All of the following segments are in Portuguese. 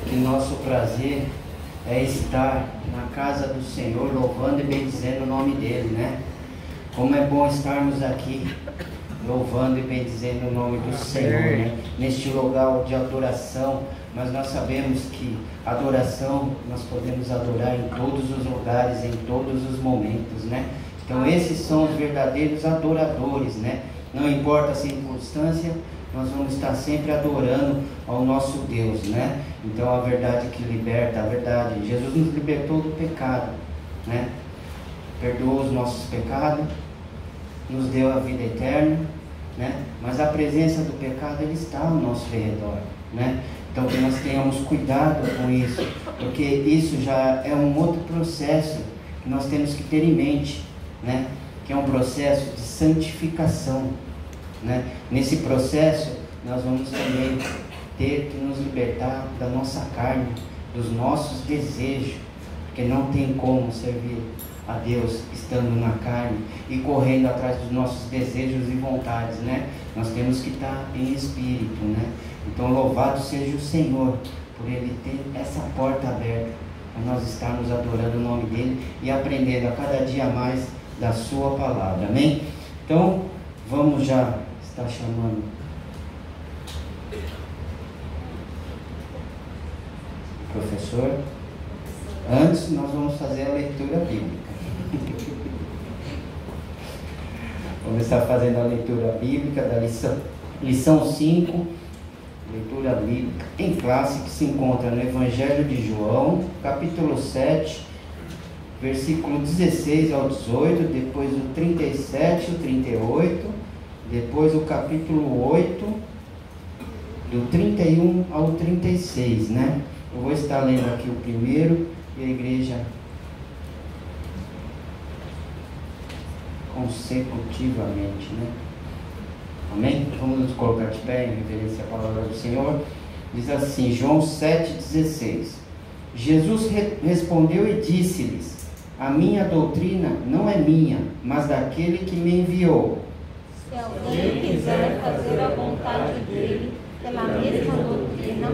que nosso prazer é estar na casa do Senhor, louvando e bendizendo o nome dEle, né? Como é bom estarmos aqui, louvando e bendizendo o nome do Senhor, né? Neste lugar de adoração, mas nós sabemos que adoração, nós podemos adorar em todos os lugares, em todos os momentos, né? Então esses são os verdadeiros adoradores, né? Não importa a circunstância, nós vamos estar sempre adorando ao nosso Deus, né? Então a verdade que liberta, a verdade, Jesus nos libertou do pecado, né? Perdoou os nossos pecados, nos deu a vida eterna, né? Mas a presença do pecado, ele está ao nosso redor, né? Então que nós tenhamos cuidado com isso, porque isso já é um outro processo que nós temos que ter em mente, né? Que é um processo de santificação, né? Nesse processo nós vamos também ter que nos libertar da nossa carne, dos nossos desejos, porque não tem como servir a Deus estando na carne e correndo atrás dos nossos desejos e vontades, né? Nós temos que estar em espírito, né? Então louvado seja o Senhor por Ele ter essa porta aberta para nós estarmos adorando o nome dEle e aprendendo a cada dia mais da sua palavra, amém? Então vamos já estar chamando o professor. Antes nós vamos fazer a leitura bíblica. Vamos estar fazendo a leitura bíblica da lição 5, leitura bíblica em classe, que se encontra no Evangelho de João, capítulo 7, versículo 16 ao 18, depois o 37 e o 38, depois o capítulo 8, do 31 ao 36, né? Eu vou estar lendo aqui o primeiro e a igreja consecutivamente, né? Amém? Vamos nos colocar de pé em reverência à palavra do Senhor. Diz assim, João 7,16. Jesus respondeu e disse-lhes: a minha doutrina não é minha, mas daquele que me enviou. Se alguém quiser fazer a vontade dele, pela mesma doutrina,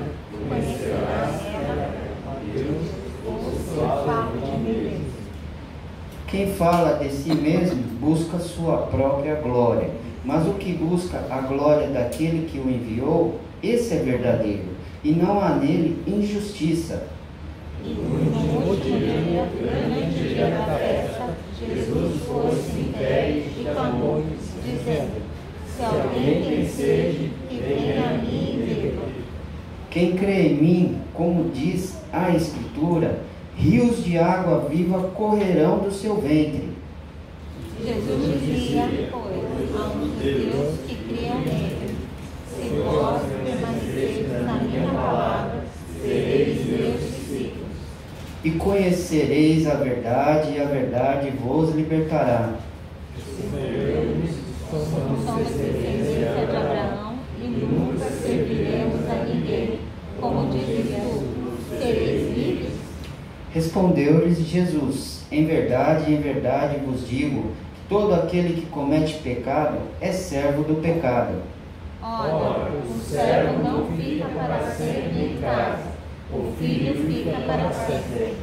conhecerá ela, ou se fala de mim mesmo. Quem fala de si mesmo busca sua própria glória, mas o que busca a glória daquele que o enviou, esse é verdadeiro, e não há nele injustiça. E no último dia, grande dia da festa, Jesus pôs-se em pé e clamou, dizendo: se alguém tem sede, que venha a mim e beba. Quem crê em mim, como diz a Escritura, rios de água viva correrão do seu ventre. Jesus dizia, pois, a um dos Deus que criam nele: se vós permaneceres na minha palavra, sereis meus discípulos. E conhecereis a verdade, e a verdade vos libertará. Somos descendência de Abraão e nunca serviremos a ninguém. Como dizes tu, sereis livres? Respondeu-lhes Jesus: em verdade vos digo, que todo aquele que comete pecado é servo do pecado. Ora, o servo não fica para sempre em casa, o filho fica para sempre.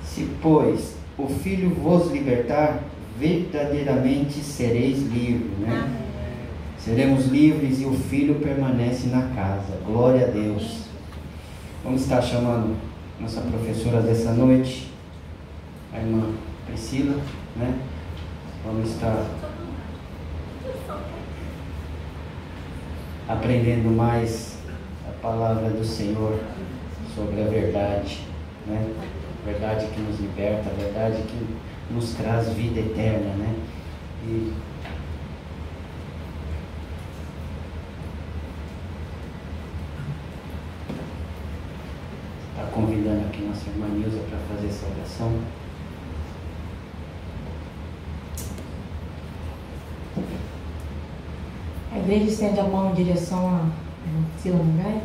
Se, pois, o Filho vos libertar, verdadeiramente sereis livres, né? Amém. Seremos livres e o Filho permanece na casa. Glória a Deus. Vamos estar chamando nossa professora dessa noite, a irmã Priscila, né? Vamos estar aprendendo mais a palavra do Senhor sobre a verdade, né? Verdade que nos liberta, a verdade que nos traz vida eterna, né? E está convidando aqui nossa irmã Nilza para fazer essa oração. A igreja estende a mão em direção a Sila Mungai.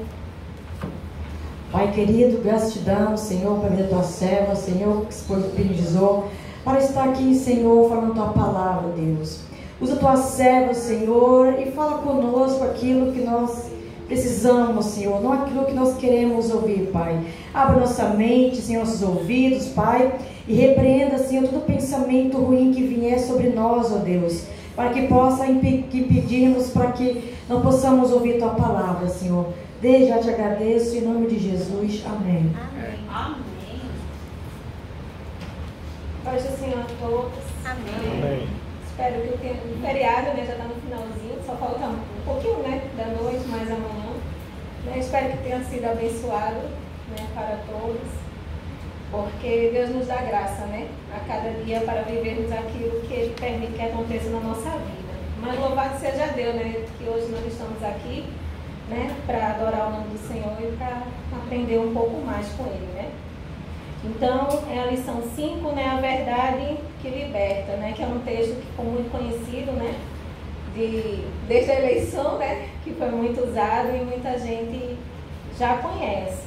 Pai querido, graças te damos, Senhor, para a vida da tua serva, Senhor, que se disponibilizou para estar aqui, Senhor, falando tua palavra, Deus. Usa tua serva, Senhor, e fala conosco aquilo que nós precisamos, Senhor, não aquilo que nós queremos ouvir, Pai. Abra nossa mente, Senhor, nossos ouvidos, Pai, e repreenda, Senhor, todo pensamento ruim que vier sobre nós, ó Deus, para que possa impedirmos, para que não possamos ouvir Tua palavra, Senhor. Desde já te agradeço, em nome de Jesus. Amém. Amém. Amém. Paz do Senhor a todos. Amém. Amém. Espero que o feriado, né, já está no finalzinho, só falta um pouquinho, né, da noite, mais amanhã. Né, espero que tenha sido abençoado, né, para todos, porque Deus nos dá graça, né, a cada dia para vivermos aquilo que Ele permite que aconteça na nossa vida. Mas louvado seja Deus, né, que hoje nós estamos aqui, né, para adorar o nome do Senhor e para aprender um pouco mais com Ele, né. Então, é a lição 5, né, a verdade que liberta, né, que é um texto que ficou muito conhecido, né, desde a eleição, né, que foi muito usado e muita gente já conhece.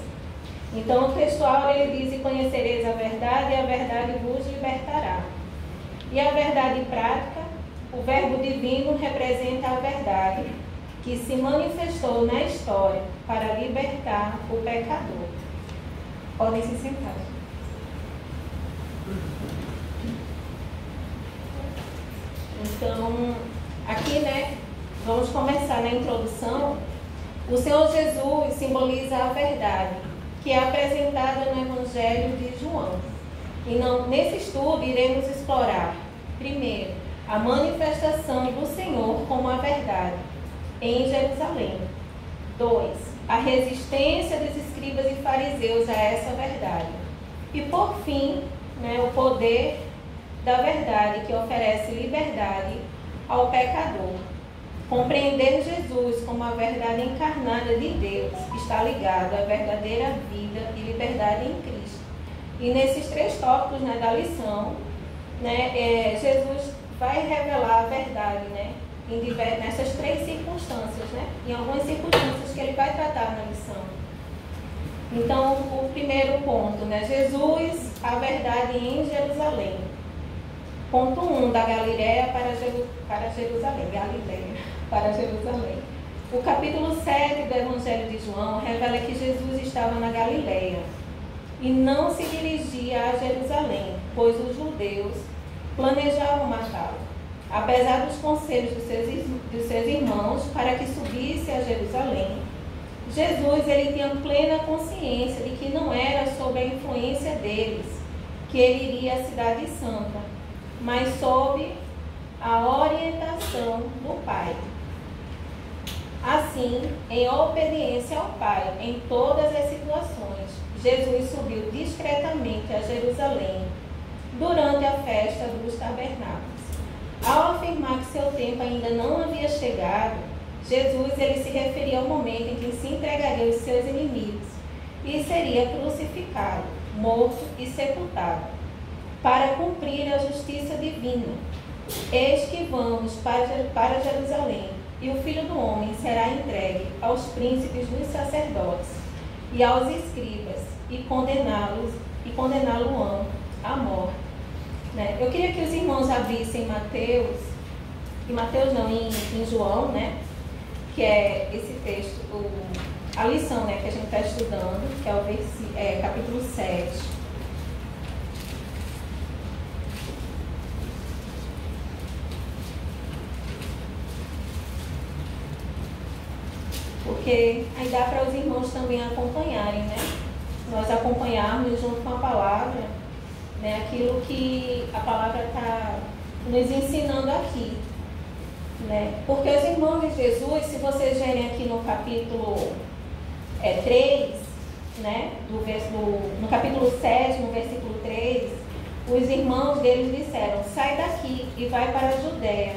Então, o textual, ele diz: e conhecereis a verdade, e a verdade vos libertará. E a verdade prática, o verbo divino representa a verdade que se manifestou na história para libertar o pecador. Podem se sentar. Então, aqui, né, vamos começar na introdução. O Senhor Jesus simboliza a verdade, que é apresentada no Evangelho de João. E nesse estudo iremos explorar, primeiro, a manifestação do Senhor como a verdade em Jerusalém. 2. A resistência dos escribas e fariseus a essa verdade. E por fim, né, o poder da verdade que oferece liberdade ao pecador. Compreender Jesus como a verdade encarnada de Deus está ligado à verdadeira vida e liberdade em Cristo. E nesses 3 tópicos, né, da lição, né, Jesus vai revelar a verdade, né, nessas 3 circunstâncias, né, em algumas circunstâncias que ele vai tratar na lição. Então, o primeiro ponto, né, Jesus, a verdade em Jerusalém. Ponto 1, da Galileia para Jerusalém. Galileia para Jerusalém. O capítulo 7 do Evangelho de João revela que Jesus estava na Galileia e não se dirigia a Jerusalém, pois os judeus planejavam matá-lo. Apesar dos conselhos dos seus irmãos para que subisse a Jerusalém, Jesus, ele tinha plena consciência de que não era sob a influência deles que ele iria à Cidade Santa, mas sob a orientação do Pai. Assim, em obediência ao Pai, em todas as situações, Jesus subiu discretamente a Jerusalém durante a festa dos tabernáculos. Ao afirmar que seu tempo ainda não havia chegado, Jesus, ele se referia ao momento em que se entregaria aos seus inimigos e seria crucificado, morto e sepultado, para cumprir a justiça divina. Eis que vamos para Jerusalém, e o Filho do Homem será entregue aos príncipes dos sacerdotes e aos escribas, e condená-lo-ão à morte. Né? Eu queria que os irmãos abrissem em João, né? Que é esse texto, a lição, né, que a gente está estudando, que é o capítulo 7. Porque aí dá para os irmãos também acompanharem, né? Nós acompanharmos junto com a palavra, né, aquilo que a palavra está nos ensinando aqui. Né? Porque os irmãos de Jesus, se vocês verem aqui no capítulo 3, né, no capítulo 7, no versículo 3, os irmãos deles disseram: sai daqui e vai para a Judéia,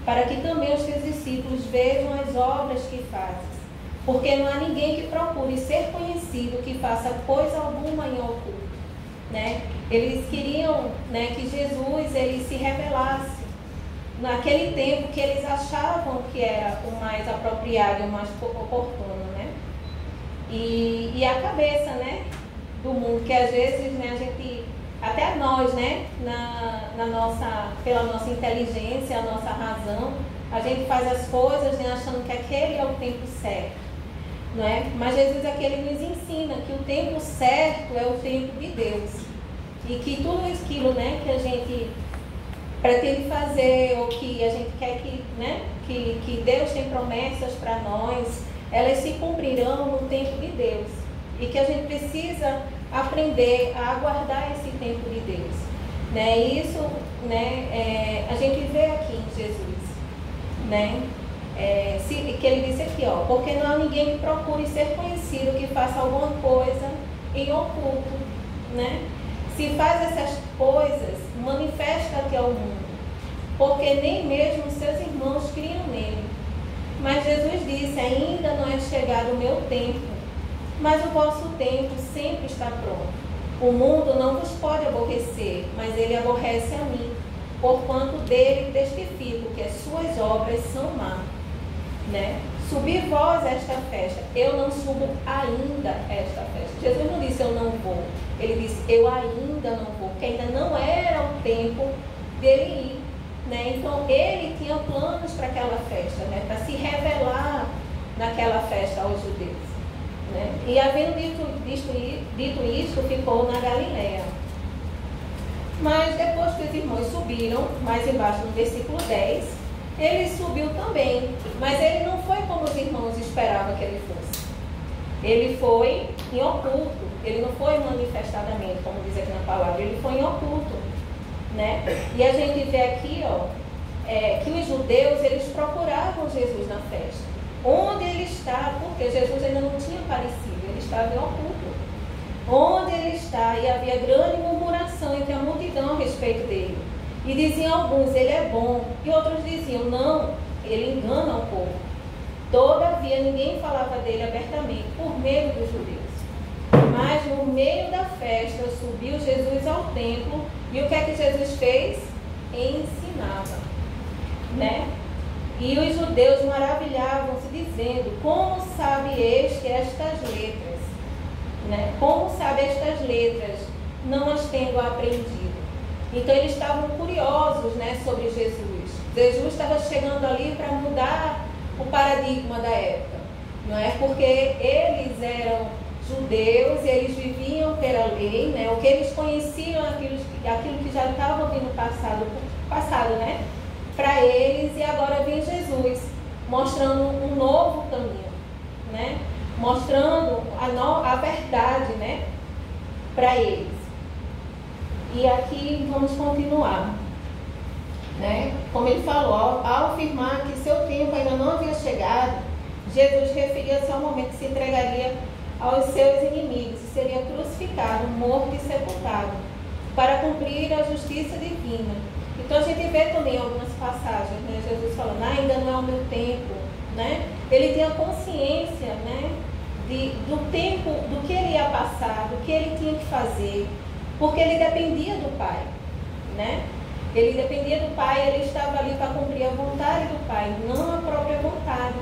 para que também os teus discípulos vejam as obras que fazes. Porque não há ninguém que procure ser conhecido que faça coisa alguma em oculto. Né? Eles queriam, né, que Jesus ele se revelasse naquele tempo que eles achavam que era o mais apropriado e o mais oportuno, né? E a cabeça, né, do mundo, que às vezes, né, a gente, até nós, né, pela nossa inteligência, a nossa razão, a gente faz as coisas, né, achando que aquele é o tempo certo. não é? Mas Jesus aqui ele nos ensina que o tempo certo é o tempo de Deus. E que tudo aquilo, né, que a gente pretende fazer, ou que a gente quer que, né, que Deus tem promessas para nós, elas se cumprirão no tempo de Deus. E que a gente precisa aprender a aguardar esse tempo de Deus. Né? Isso, né, a gente vê aqui em Jesus. Né? Que ele disse aqui, ó, porque não há ninguém que procure ser conhecido, que faça alguma coisa em oculto. Né? Se faz essas coisas, manifesta-te ao mundo, porque nem mesmo seus irmãos criam nele. Mas Jesus disse, ainda não é chegado o meu tempo, mas o vosso tempo sempre está pronto. O mundo não vos pode aborrecer, mas ele aborrece a mim, porquanto dele testifico que as suas obras são más. Né? Subi vós a esta festa, eu não subo ainda a esta festa. Jesus não disse eu não vou, ele disse eu ainda não vou, porque ainda não era o tempo dele ir. Né? Então ele tinha planos para aquela festa, né? Para se revelar naquela festa aos judeus. Né? E havendo dito isto, ficou na Galileia. Mas depois que os irmãos subiram, mais embaixo no versículo 10, ele subiu também, mas ele não foi como os irmãos esperavam que ele fosse. Ele foi em oculto, ele não foi manifestadamente, como diz aqui na palavra, ele foi em oculto. Né? E a gente vê aqui, ó, que os judeus, eles procuravam Jesus na festa. Onde ele está, porque Jesus ainda não tinha aparecido, ele estava em oculto. Onde ele está, e havia grande murmuração entre a multidão a respeito dele. E diziam alguns, ele é bom, e outros diziam, não, ele engana o povo. Todavia, ninguém falava dele abertamente, por medo dos judeus. Mas no meio da festa, subiu Jesus ao templo, e o que é que Jesus fez? Ensinava. Né? E os judeus maravilhavam-se, dizendo, como sabe estas letras? Né? Como sabe estas letras, não as tendo aprendido? Então eles estavam curiosos, né, sobre Jesus. Jesus estava chegando ali para mudar o paradigma da época, não é? Porque eles eram judeus e eles viviam pela lei, né? O que eles conheciam, aquilo que já estava vindo passado, né? Para eles, e agora vem Jesus mostrando um novo caminho, né? Mostrando a verdade, né? Para eles. E aqui vamos continuar, né? Como ele falou, ao afirmar que seu tempo ainda não havia chegado, Jesus referia-se ao momento que se entregaria aos seus inimigos e seria crucificado, morto e sepultado, para cumprir a justiça divina. Então a gente vê também algumas passagens, né? Jesus falando, ainda não é o meu tempo, né? Ele tinha consciência, né? Do tempo, do que ele ia passar, do que ele tinha que fazer, porque ele dependia do Pai, né? Ele dependia do Pai, ele estava ali para cumprir a vontade do Pai, não a própria vontade.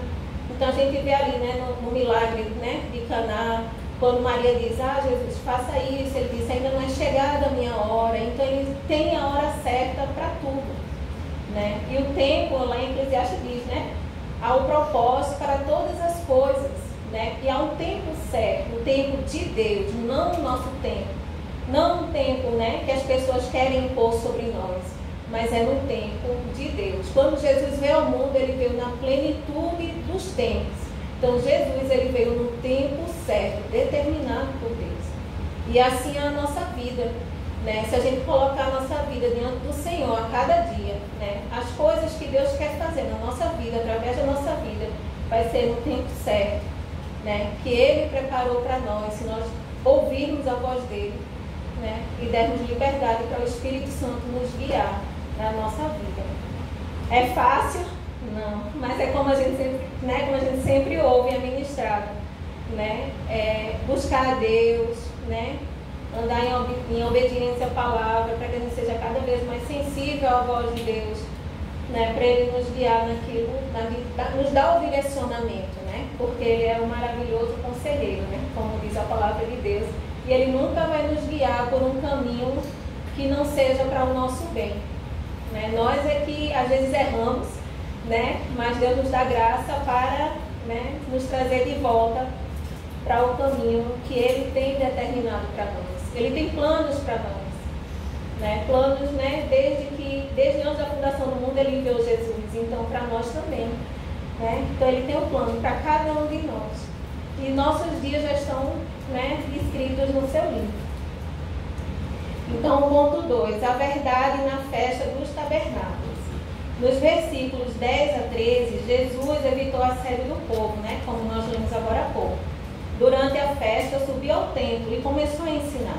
Então a gente vê ali, né, no milagre, né, de Caná, quando Maria diz, Jesus, faça isso, ele diz, ainda não é chegada a minha hora. Então ele tem a hora certa para tudo, né? E o tempo, lá em Eclesiastes diz, né, há um propósito para todas as coisas, né? E há um tempo certo, o tempo de Deus, não o nosso tempo. Não um tempo, né, que as pessoas querem impor sobre nós, mas é no tempo de Deus. Quando Jesus veio ao mundo, ele veio na plenitude dos tempos. Então Jesus, ele veio no tempo certo, determinado por Deus. E assim é a nossa vida, né? Se a gente colocar a nossa vida diante do Senhor a cada dia, né, as coisas que Deus quer fazer na nossa vida, através da nossa vida, vai ser no tempo certo, né, que Ele preparou para nós, se nós ouvirmos a voz dele, né, e dermos liberdade para o Espírito Santo nos guiar na nossa vida. É fácil? Não, mas é como a gente sempre, né, como a gente sempre ouve e é ministrado, né? Buscar a Deus, né? Andar em obediência à palavra, para que a gente seja cada vez mais sensível à voz de Deus, né? Para Ele nos guiar naquilo, nos dar o direcionamento, né? Porque Ele é um maravilhoso conselheiro, né? Como diz a palavra de Deus. E Ele nunca vai nos guiar por um caminho que não seja para o nosso bem, né? Nós é que às vezes erramos, né? Mas Deus nos dá graça para né, nos trazer de volta para o caminho que Ele tem determinado para nós. Ele tem planos para nós, né, planos, né, desde antes da fundação do mundo Ele enviou Jesus, então para nós também, né, então Ele tem um plano para cada um de nós, e nossos dias já estão, né, escritos no seu livro. Então, ponto 2, a verdade na festa dos tabernáculos. Nos versículos 10 a 13, Jesus evitou a assédio do povo, né, como nós lemos agora há pouco. Durante a festa, subiu ao templo e começou a ensinar.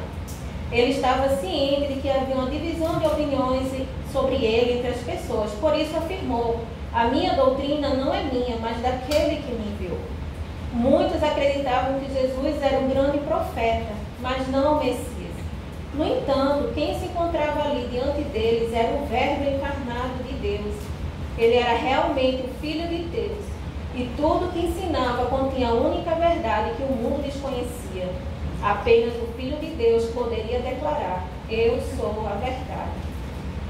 Ele estava ciente de que havia uma divisão de opiniões sobre ele entre as pessoas. Por isso afirmou: a minha doutrina não é minha, mas daquele que me enviou. Muitos acreditavam que Jesus era um grande profeta, mas não o Messias. No entanto, quem se encontrava ali diante deles era o Verbo encarnado de Deus. Ele era realmente o Filho de Deus. E tudo que ensinava continha a única verdade que o mundo desconhecia. Apenas o Filho de Deus poderia declarar: eu sou a verdade.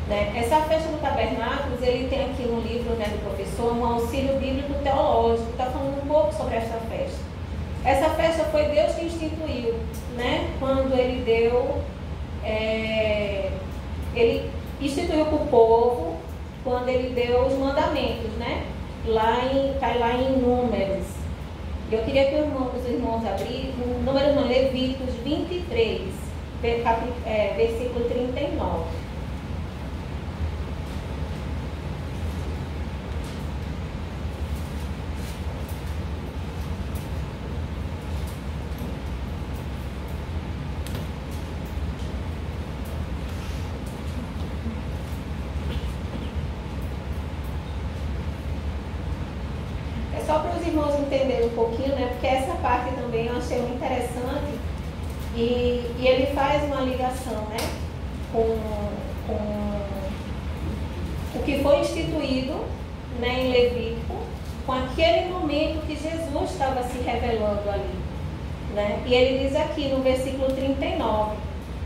Né? Essa festa do tabernáculos, ele tem aqui no livro, né, do professor, um auxílio bíblico teológico, está falando um pouco sobre essa festa. Essa festa foi Deus que instituiu, né, quando ele deu... ele instituiu para o povo quando ele deu os mandamentos, né? Está lá em Números. Eu queria que os irmãos abrissem, Números não, Levíticos 23, versículo 39. Só para os irmãos entenderem um pouquinho, né? Porque essa parte também eu achei muito interessante e ele faz uma ligação, né? Com o que foi instituído, né, em Levítico, com aquele momento que Jesus estava se revelando ali, né? E ele diz aqui no versículo 39: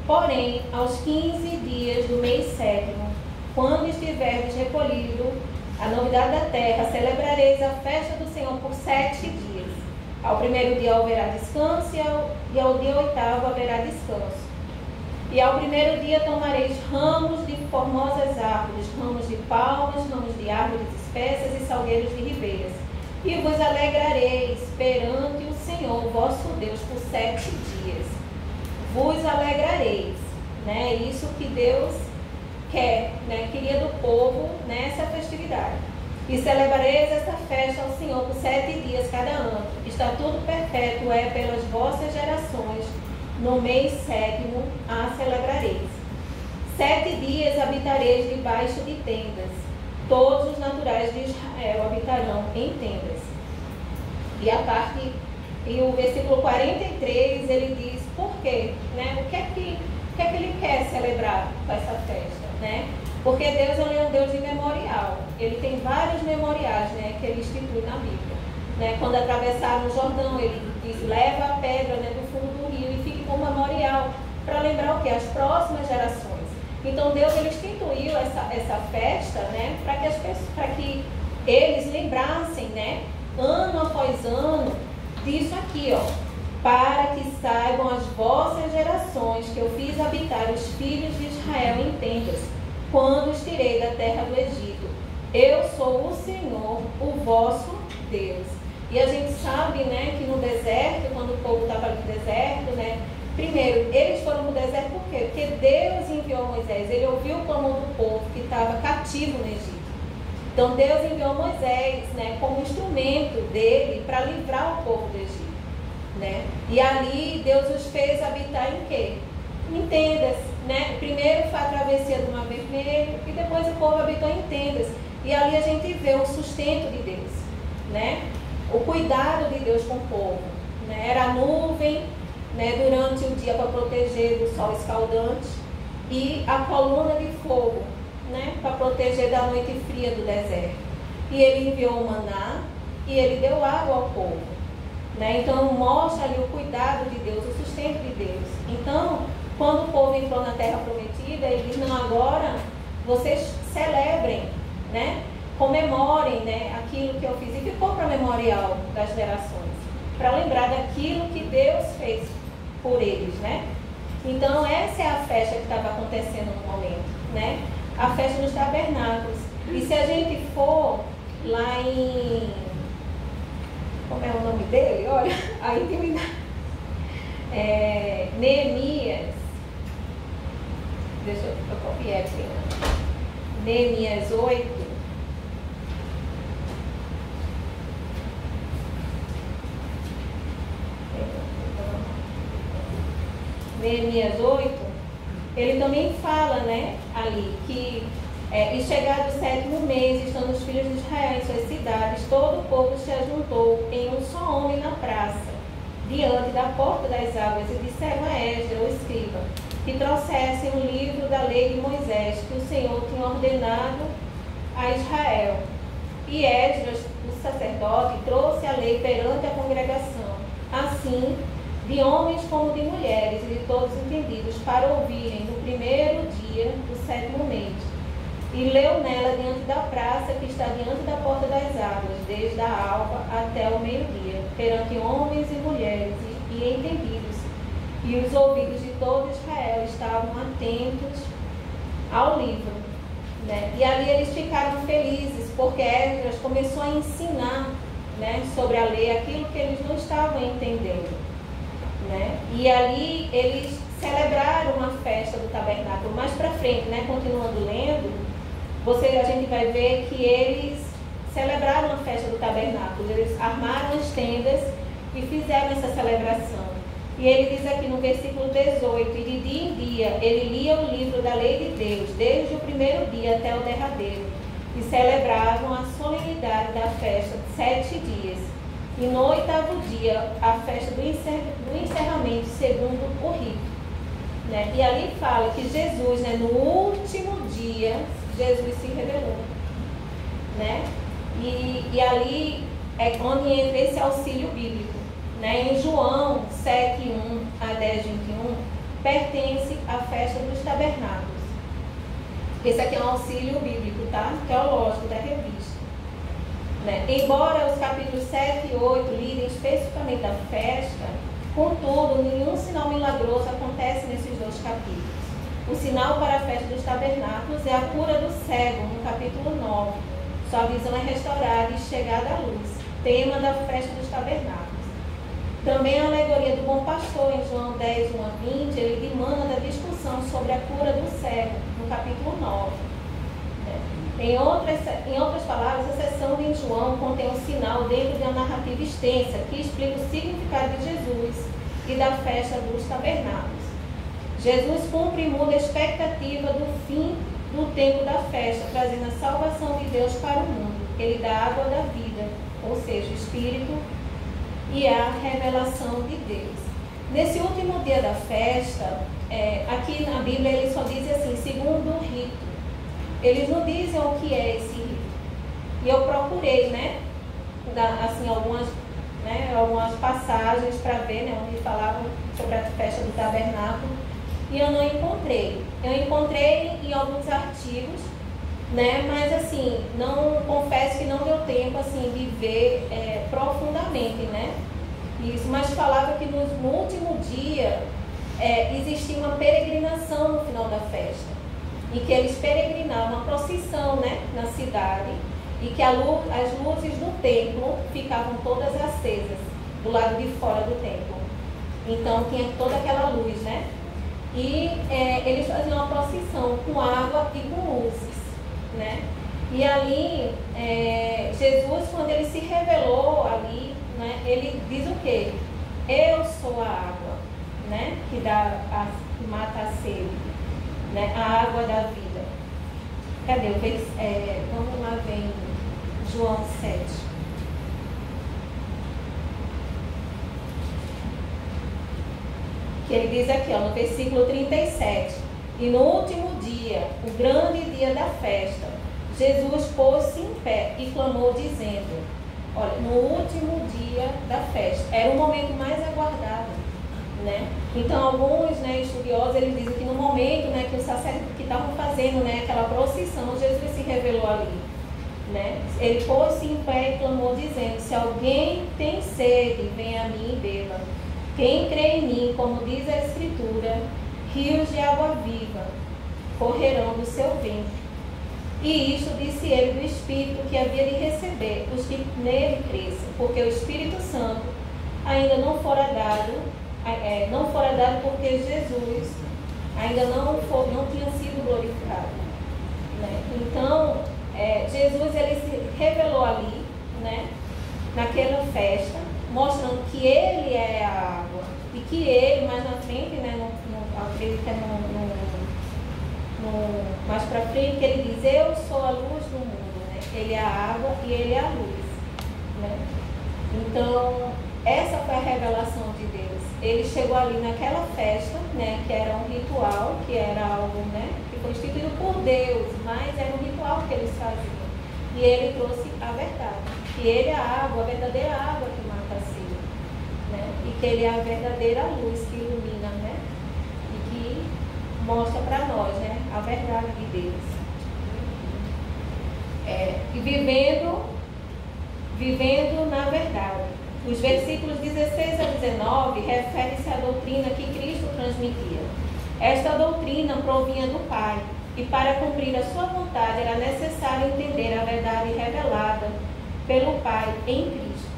porém, aos 15 dias do mês sétimo, quando estiverdes recolhido a novidade da terra, celebrareis a festa do Senhor por 7 dias. Ao primeiro dia haverá descanso e ao dia 8º haverá descanso. E ao primeiro dia tomareis ramos de formosas árvores, ramos de palmas, ramos de árvores espessas e salgueiros de ribeiras. E vos alegrareis perante o Senhor vosso Deus por 7 dias. Vos alegrareis, né? Isso que Deus quer, né, queria do povo nessa festividade. E celebrareis esta festa ao Senhor por 7 dias cada ano. Estatuto perpétuo é pelas vossas gerações. No mês sétimo a celebrareis. 7 dias habitareis debaixo de tendas. Todos os naturais de Israel habitarão em tendas. E o versículo 43 ele diz por quê, né? O que é que ele quer celebrar com essa festa? Né? Porque Deus é um Deus de memorial. Ele tem vários memoriais, né, que ele institui na Bíblia. Né? Quando atravessaram o Jordão, ele diz: leva a pedra, né, do fundo do rio e fique como memorial, para lembrar o quê? As próximas gerações. Então Deus ele instituiu essa festa, né, para que eles lembrassem, né, ano após ano, disso aqui, ó: para que saibam as vossas gerações que eu fiz habitar os filhos de Israel em tendas, quando os tirei da terra do Egito. Eu sou o Senhor, o vosso Deus. E a gente sabe, né, que no deserto, quando o povo estava ali no deserto, né, primeiro, eles foram no deserto por quê? Porque Deus enviou Moisés. Ele ouviu o clamor do povo que estava cativo no Egito. Então Deus enviou Moisés, né, como instrumento dele para livrar o povo do Egito. Né? E ali Deus os fez habitar em quê? Em tendas, né? Primeiro foi a travessia do Mar Vermelho e depois o povo habitou em tendas. E ali a gente vê o sustento de Deus, né? O cuidado de Deus com o povo, né? Era a nuvem, né, durante o dia para proteger do sol escaldante e a coluna de fogo, né, para proteger da noite fria do deserto. E ele enviou o maná e ele deu água ao povo. Né? Então mostra ali o cuidado de Deus, o sustento de Deus. Então, quando o povo entrou na terra prometida, ele diz: não, agora vocês celebrem, né, comemorem, né, aquilo que eu fiz. E ficou para memorial das gerações, para lembrar daquilo que Deus fez por eles, né? Então essa é a festa que estava acontecendo no momento, né? A festa dos tabernáculos. E se a gente for lá em... Como é o nome dele? Olha, a intimidade. Neemias. Deixa eu copiar aqui. Neemias 8. Neemias 8, ele também fala, né, ali, que e chegado o 7º mês, estando os filhos de Israel em suas cidades, todo o povo se ajuntou em um só homem na praça, diante da porta das águas, e disseram a Esdras, o escriba, que trouxessem o livro da lei de Moisés, que o Senhor tinha ordenado a Israel. E Esdras, o sacerdote, trouxe a lei perante a congregação, assim, de homens como de mulheres, e de todos entendidos, para ouvirem no primeiro dia do 7º mês. E leu nela diante da praça que está diante da porta das águas, desde a alva até o meio-dia, perante homens e mulheres e entendidos. E os ouvidos de todo Israel estavam atentos ao livro, né? E ali eles ficaram felizes, porque Esdras começou a ensinar, né, sobre a lei, aquilo que eles não estavam entendendo, né? E ali eles celebraram uma festa do tabernáculo. Mais para frente, né, continuando lendo, a gente vai ver que eles celebraram a festa do tabernáculo. Eles armaram as tendas e fizeram essa celebração. E ele diz aqui no versículo 18, e de dia em dia ele lia o livro da lei de Deus, desde o primeiro dia até o derradeiro, e celebravam a solenidade da festa de 7 dias. E no 8º dia, a festa do encerramento, segundo o rito. Né? E ali fala que Jesus, né, no último dia, Jesus se revelou. Né? E ali é onde entra esse auxílio bíblico. Né? Em João 7:1 a 10:21, pertence à festa dos tabernáculos. Esse aqui é um auxílio bíblico, tá? Teológico da revista. Né? Embora os capítulos 7 e 8 lidem especificamente da festa, contudo, nenhum sinal milagroso acontece nesses 2 capítulos. O sinal para a festa dos tabernáculos é a cura do cego, no capítulo 9. Sua visão é restaurada e chegada à luz, tema da festa dos tabernáculos. Também a alegoria do bom pastor, em João 10, 1 a 20, ele demanda a discussão sobre a cura do cego, no capítulo 9. Em outras palavras, a seção de João contém um sinal dentro de uma narrativa extensa que explica o significado de Jesus e da festa dos tabernáculos. Jesus cumpre e muda a expectativa do fim do tempo da festa, trazendo a salvação de Deus para o mundo. Ele dá a água da vida, ou seja, o Espírito, e a revelação de Deus. Nesse último dia da festa, aqui na Bíblia ele só diz assim, segundo o rito. Eles não dizem o que é esse rito. E eu procurei, né, assim, algumas passagens para ver, né, onde falavam sobre a festa do tabernáculo, e eu não encontrei. Eu encontrei em alguns artigos, né, mas assim, confesso que não deu tempo assim de ver profundamente, né, isso. Mas falava que no último dia existia uma peregrinação no final da festa. E que eles peregrinavam, uma procissão, né, na cidade, e que as luzes do templo ficavam todas acesas, do lado de fora do templo. Então tinha toda aquela luz, né? E eles faziam uma procissão com água e com luzes, né? E ali, Jesus, quando ele se revelou ali, né, ele diz o quê? Eu sou a água, né, que mata a sede. Né, a água da vida. Cadê? Vamos lá ver em João 7. Que ele diz aqui, ó, no versículo 37. E no último dia, o grande dia da festa, Jesus pôs-se em pé e clamou dizendo, olha, no último dia da festa, era o momento mais aguardado. Né? Então alguns, né, estudiosos, eles dizem que no momento, né, que os sacerdotes que estavam fazendo, né, aquela procissão, Jesus se revelou ali, né? Ele pôs-se em pé e clamou, dizendo: se alguém tem sede, venha a mim e beba. Quem crê em mim, como diz a Escritura, rios de água viva correrão do seu ventre. E isto disse ele do Espírito que havia de receber os que nele crescem, porque o Espírito Santo ainda não fora dado porque Jesus ainda não tinha sido glorificado, né? Então, Jesus ele se revelou ali, né, naquela festa, mostrando que ele é a água e que ele, mais na frente, né, acredito que é mais para frente, que ele diz: eu sou a luz do mundo, né? Ele é a água e ele é a luz, né? Então, essa foi a revelação de Deus. Ele chegou ali naquela festa, né, que era um ritual, que era algo, né, que foi instituído por Deus, mas era um ritual que eles faziam. E ele trouxe a verdade, que ele é a água, a verdadeira água que mata a sede, né? E que ele é a verdadeira luz que ilumina, né? E que mostra para nós, né, a verdade de Deus. E vivendo na verdade. Os versículos 16 a 19 referem-se à doutrina que Cristo transmitia. Esta doutrina provinha do Pai, e para cumprir a sua vontade era necessário entender a verdade revelada pelo Pai em Cristo.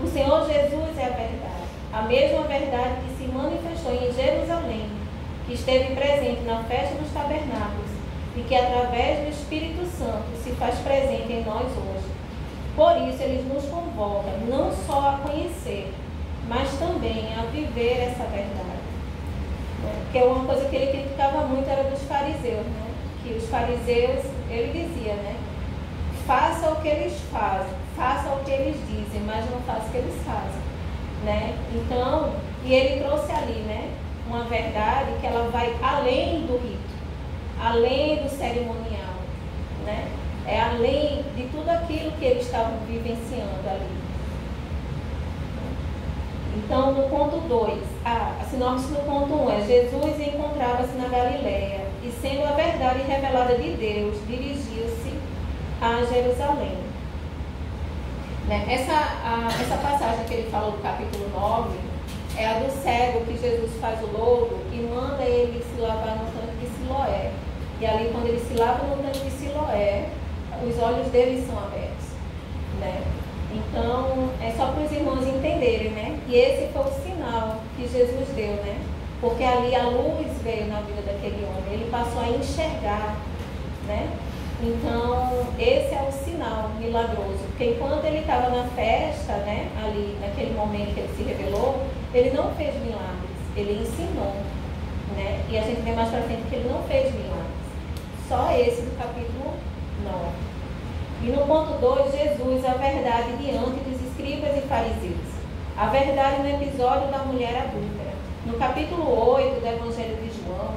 O Senhor Jesus é a verdade, a mesma verdade que se manifestou em Jerusalém, que esteve presente na festa dos tabernáculos e que através do Espírito Santo se faz presente em nós hoje. Por isso ele nos convoca não só a conhecer, mas também a viver essa verdade. Porque uma coisa que ele criticava muito era dos fariseus, né? Que os fariseus, ele dizia, né, faça o que eles fazem, faça o que eles dizem, mas não faça o que eles fazem, né? Então, e ele trouxe ali, né, uma verdade que ela vai além do rito, além do cerimonial, né? É além de tudo aquilo que eles estavam vivenciando ali. Então, no ponto 2, a sinopse do ponto 1 é: Jesus encontrava-se na Galileia e, sendo a verdade revelada de Deus, dirigiu-se a Jerusalém. Né? Essa passagem que ele falou do capítulo 9 é a do cego que Jesus faz o lodo e manda ele se lavar no tanque de Siloé. E ali, quando ele se lava no tanque de Siloé, os olhos dele são abertos, né? Então, é só para os irmãos entenderem, né? E esse foi o sinal que Jesus deu, né? Porque ali a luz veio na vida daquele homem, ele passou a enxergar, né? Então, esse é o sinal milagroso, porque enquanto ele estava na festa, né, ali naquele momento que ele se revelou, ele não fez milagres, ele ensinou, né? E a gente vê mais para frente que ele não fez milagres. Só esse do capítulo 9. E no ponto 2, Jesus, a verdade diante dos escribas e fariseus. A verdade no episódio da mulher adúltera. No capítulo 8 do Evangelho de João,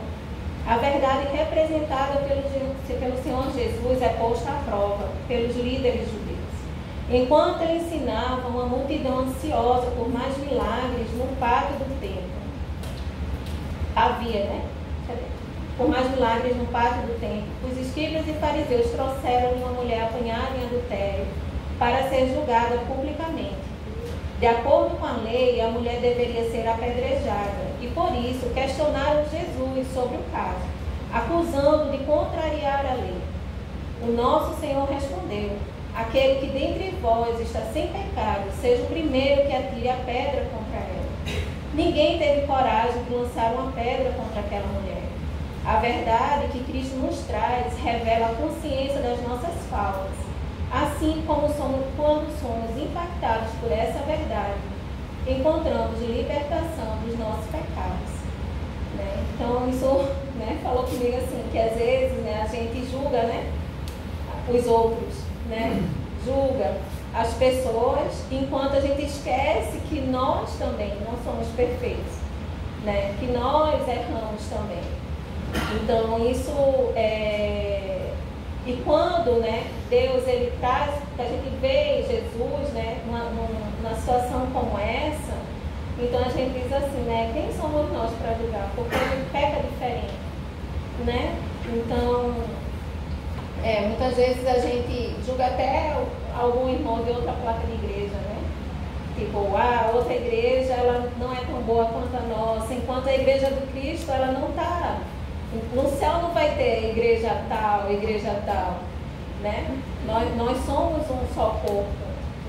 a verdade representada pelo Senhor Jesus é posta à prova pelos líderes judeus. Enquanto ele ensinava uma multidão ansiosa por mais milagres no pátio do templo. Havia, né? Por mais milagres no pátio do templo, os escribas e fariseus trouxeram uma mulher apanhada em adultério para ser julgada publicamente. De acordo com a lei, a mulher deveria ser apedrejada e, por isso, questionaram Jesus sobre o caso, acusando de contrariar a lei. O nosso Senhor respondeu: aquele que dentre vós está sem pecado, seja o primeiro que atire a pedra contra ela. Ninguém teve coragem de lançar uma pedra contra aquela mulher. A verdade que Cristo nos traz revela a consciência das nossas faltas, assim como quando somos impactados por essa verdade, encontramos libertação dos nossos pecados. Né? Então, isso, né, falou comigo assim, que às vezes, né, a gente julga, né, os outros, né, julga as pessoas, enquanto a gente esquece que nós também não somos perfeitos, né, que nós erramos também. Então, isso e quando, né, Deus ele traz, a gente vê Jesus, né, numa situação como essa, então a gente diz assim, né, quem somos nós para julgar? Porque a gente peca diferente, né? Então, Muitas vezes a gente julga até algum irmão de outra placa de igreja, né? Tipo, a outra igreja ela não é tão boa quanto a nossa, enquanto a igreja do Cristo ela não está. No céu não vai ter igreja tal, né? Nós somos um só corpo,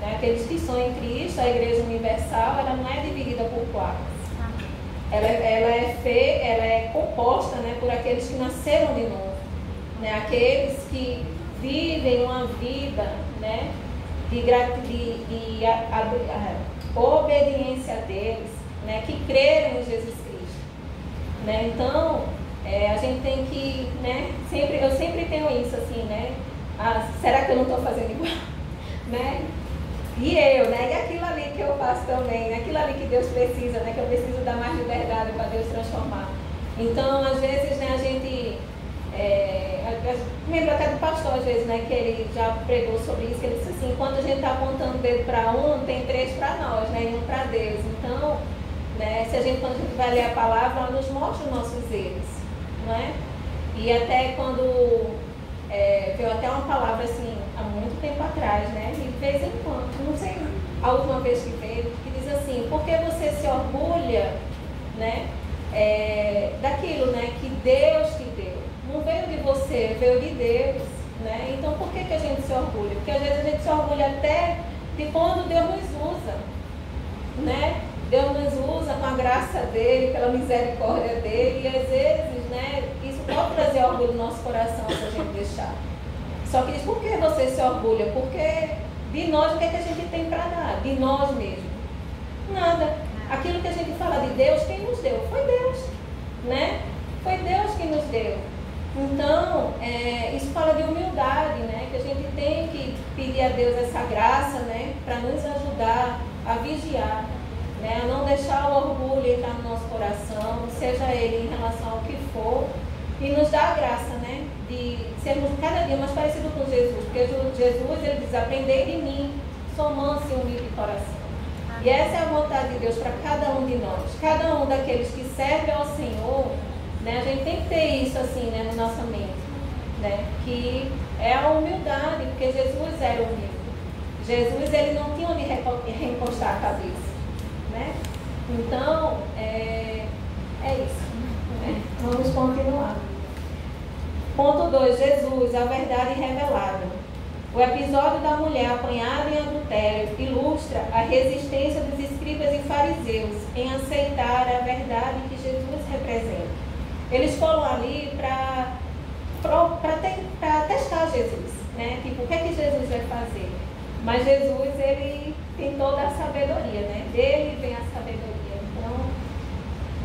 né? Aqueles que são em Cristo, a igreja universal, ela não é dividida por placas. Ela é composta, né, por aqueles que nasceram de novo, né? Aqueles que vivem uma vida, né, de obediência a Deus, né, que creram em Jesus Cristo, né? Então, a gente tem que, né, eu sempre tenho isso assim, né? Será que eu não estou fazendo igual? Né? E eu, né? E aquilo ali que eu faço também, né? Aquilo ali que Deus precisa, né? Que eu preciso dar mais liberdade para Deus transformar. Então, às vezes, né, a gente lembro até do pastor, às vezes, né, que ele já pregou sobre isso, que ele disse assim, enquanto a gente está apontando o dedo para um, tem 3 para nós, né, e 1 para Deus. Então, né, quando a gente vai ler a palavra, ela nos mostra os nossos erros, não é? E até quando veio até uma palavra assim, há muito tempo atrás, né, e de vez em quando, não sei a última vez que veio, que diz assim, porque você se orgulha, né, daquilo, né, que Deus te deu. Não veio de você, veio de Deus, né? Então por que a gente se orgulha? Porque às vezes a gente se orgulha até de quando Deus nos usa, né? Deus nos usa com a graça dele, pela misericórdia dele, e às vezes, né, isso pode trazer orgulho no nosso coração se a gente deixar. Só que diz, por que você se orgulha? Porque de nós, o que a gente tem para dar? De nós mesmos. Nada. Aquilo que a gente fala de Deus, quem nos deu? Foi Deus, né? Foi Deus que nos deu. Então, isso fala de humildade, né? Que a gente tem que pedir a Deus essa graça, né? Para nos ajudar a vigiar, né? A não deixar o orgulho entrar no nosso coração, seja ele em relação ao que for, e nos dá a graça, né? De sermos cada dia mais parecidos com Jesus, porque Jesus, ele diz, aprendei de mim, sou manso e humilde de coração. E essa é a vontade de Deus para cada um de nós, cada um daqueles que servem ao Senhor, né? A gente tem que ter isso assim, né, na nossa mente, né? Que é a humildade, porque Jesus era humilde. Jesus, ele não tinha onde recostar a cabeça, né? Então, é isso, né? Vamos continuar. Ponto 2, Jesus, a verdade revelada. O episódio da mulher apanhada em adultério ilustra a resistência dos escribas e fariseus em aceitar a verdade que Jesus representa. Eles foram ali para testar Jesus, né? Tipo, o que é que Jesus vai fazer? Mas Jesus, ele tem toda a sabedoria, né? Dele vem a sabedoria. Então,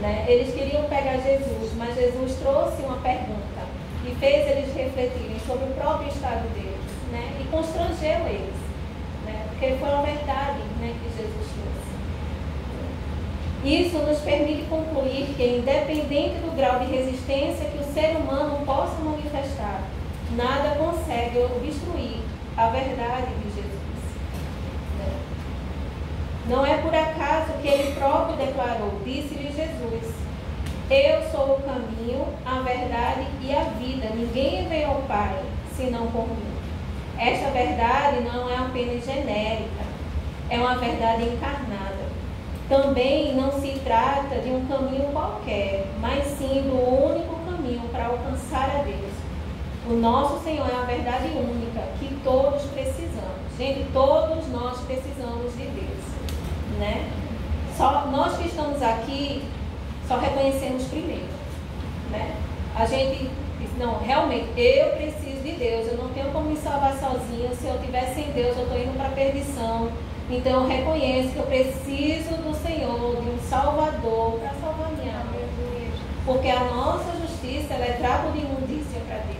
né, eles queriam pegar Jesus, mas Jesus trouxe uma pergunta e fez eles refletirem sobre o próprio estado deles, né? E constrangeu eles, né? Porque foi uma verdade, né, que Jesus trouxe. Isso nos permite concluir que, independente do grau de resistência que o ser humano possa manifestar, nada consegue obstruir a verdade de Jesus, né? Não é por acaso que ele próprio declarou, disse-lhe Jesus, eu sou o caminho, a verdade e a vida. Ninguém vem ao Pai senão por mim. Esta verdade não é apenas genérica, é uma verdade encarnada. Também não se trata de um caminho qualquer, mas sim do único caminho para alcançar a Deus. O nosso Senhor é a verdade única que todos precisamos. Gente, todos nós precisamos de Deus, né? Só nós que estamos aqui só reconhecemos primeiro, né? A gente diz, não, realmente, eu preciso de Deus, eu não tenho como me salvar sozinho, se eu estiver sem Deus, eu estou indo para a perdição. Então eu reconheço que eu preciso do Senhor, de um Salvador, para salvar minha alma. Porque a nossa justiça, ela é trapo de imundícia para Deus.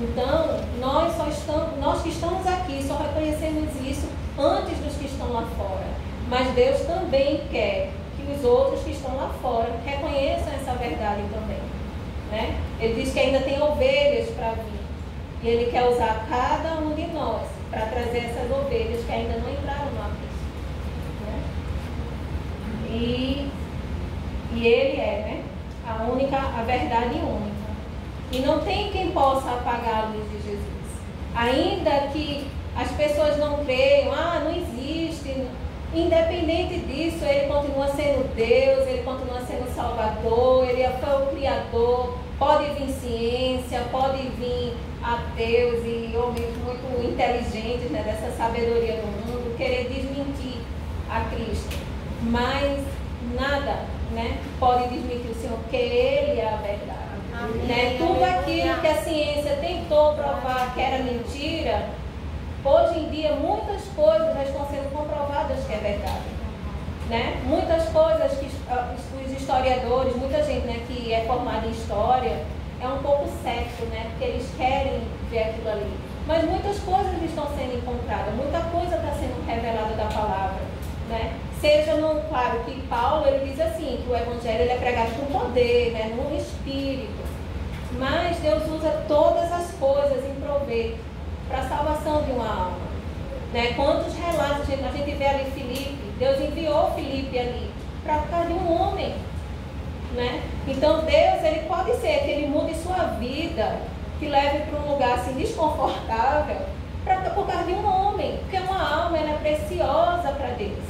Então, nós que estamos aqui, só reconhecemos isso antes dos que estão lá fora. Mas Deus também quer que os outros que estão lá fora reconheçam essa verdade também, né? Ele diz que ainda tem ovelhas para vir. E Ele quer usar cada um de nós para trazer essas ovelhas que ainda não entraram no aprisco, né? E Ele é, né, a verdade única. E não tem quem possa apagar a luz de Jesus. Ainda que as pessoas não creiam, não existe, independente disso, ele continua sendo Deus, ele continua sendo Salvador, ele foi o Criador. Pode vir ciência, pode vir ateus e homens muito inteligentes, né, dessa sabedoria do mundo, querer desmentir a Cristo. Mas nada, né, pode desmentir o Senhor, porque Ele é a verdade. Né? Tudo aquilo que a ciência tentou provar que era mentira, hoje em dia muitas coisas já estão sendo comprovadas que é verdade. Né? Muitas coisas que os historiadores, muita gente, né, que é formada em história, é um pouco cético, né, porque eles querem ver aquilo ali. Mas muitas coisas estão sendo encontradas, muita coisa está sendo revelada da palavra. Né? Seja no, claro que Paulo ele diz assim, que o evangelho ele é pregado com poder, né, no espírito. Mas Deus usa todas as coisas em proveito para a salvação de uma alma. Né? Quantos relatos a gente vê ali Filipe, Deus enviou Filipe ali para causa de um homem. Né? Então Deus ele pode ser que ele mude sua vida, que leve para um lugar assim desconfortável, por causa de um homem, porque uma alma ela é preciosa para Deus.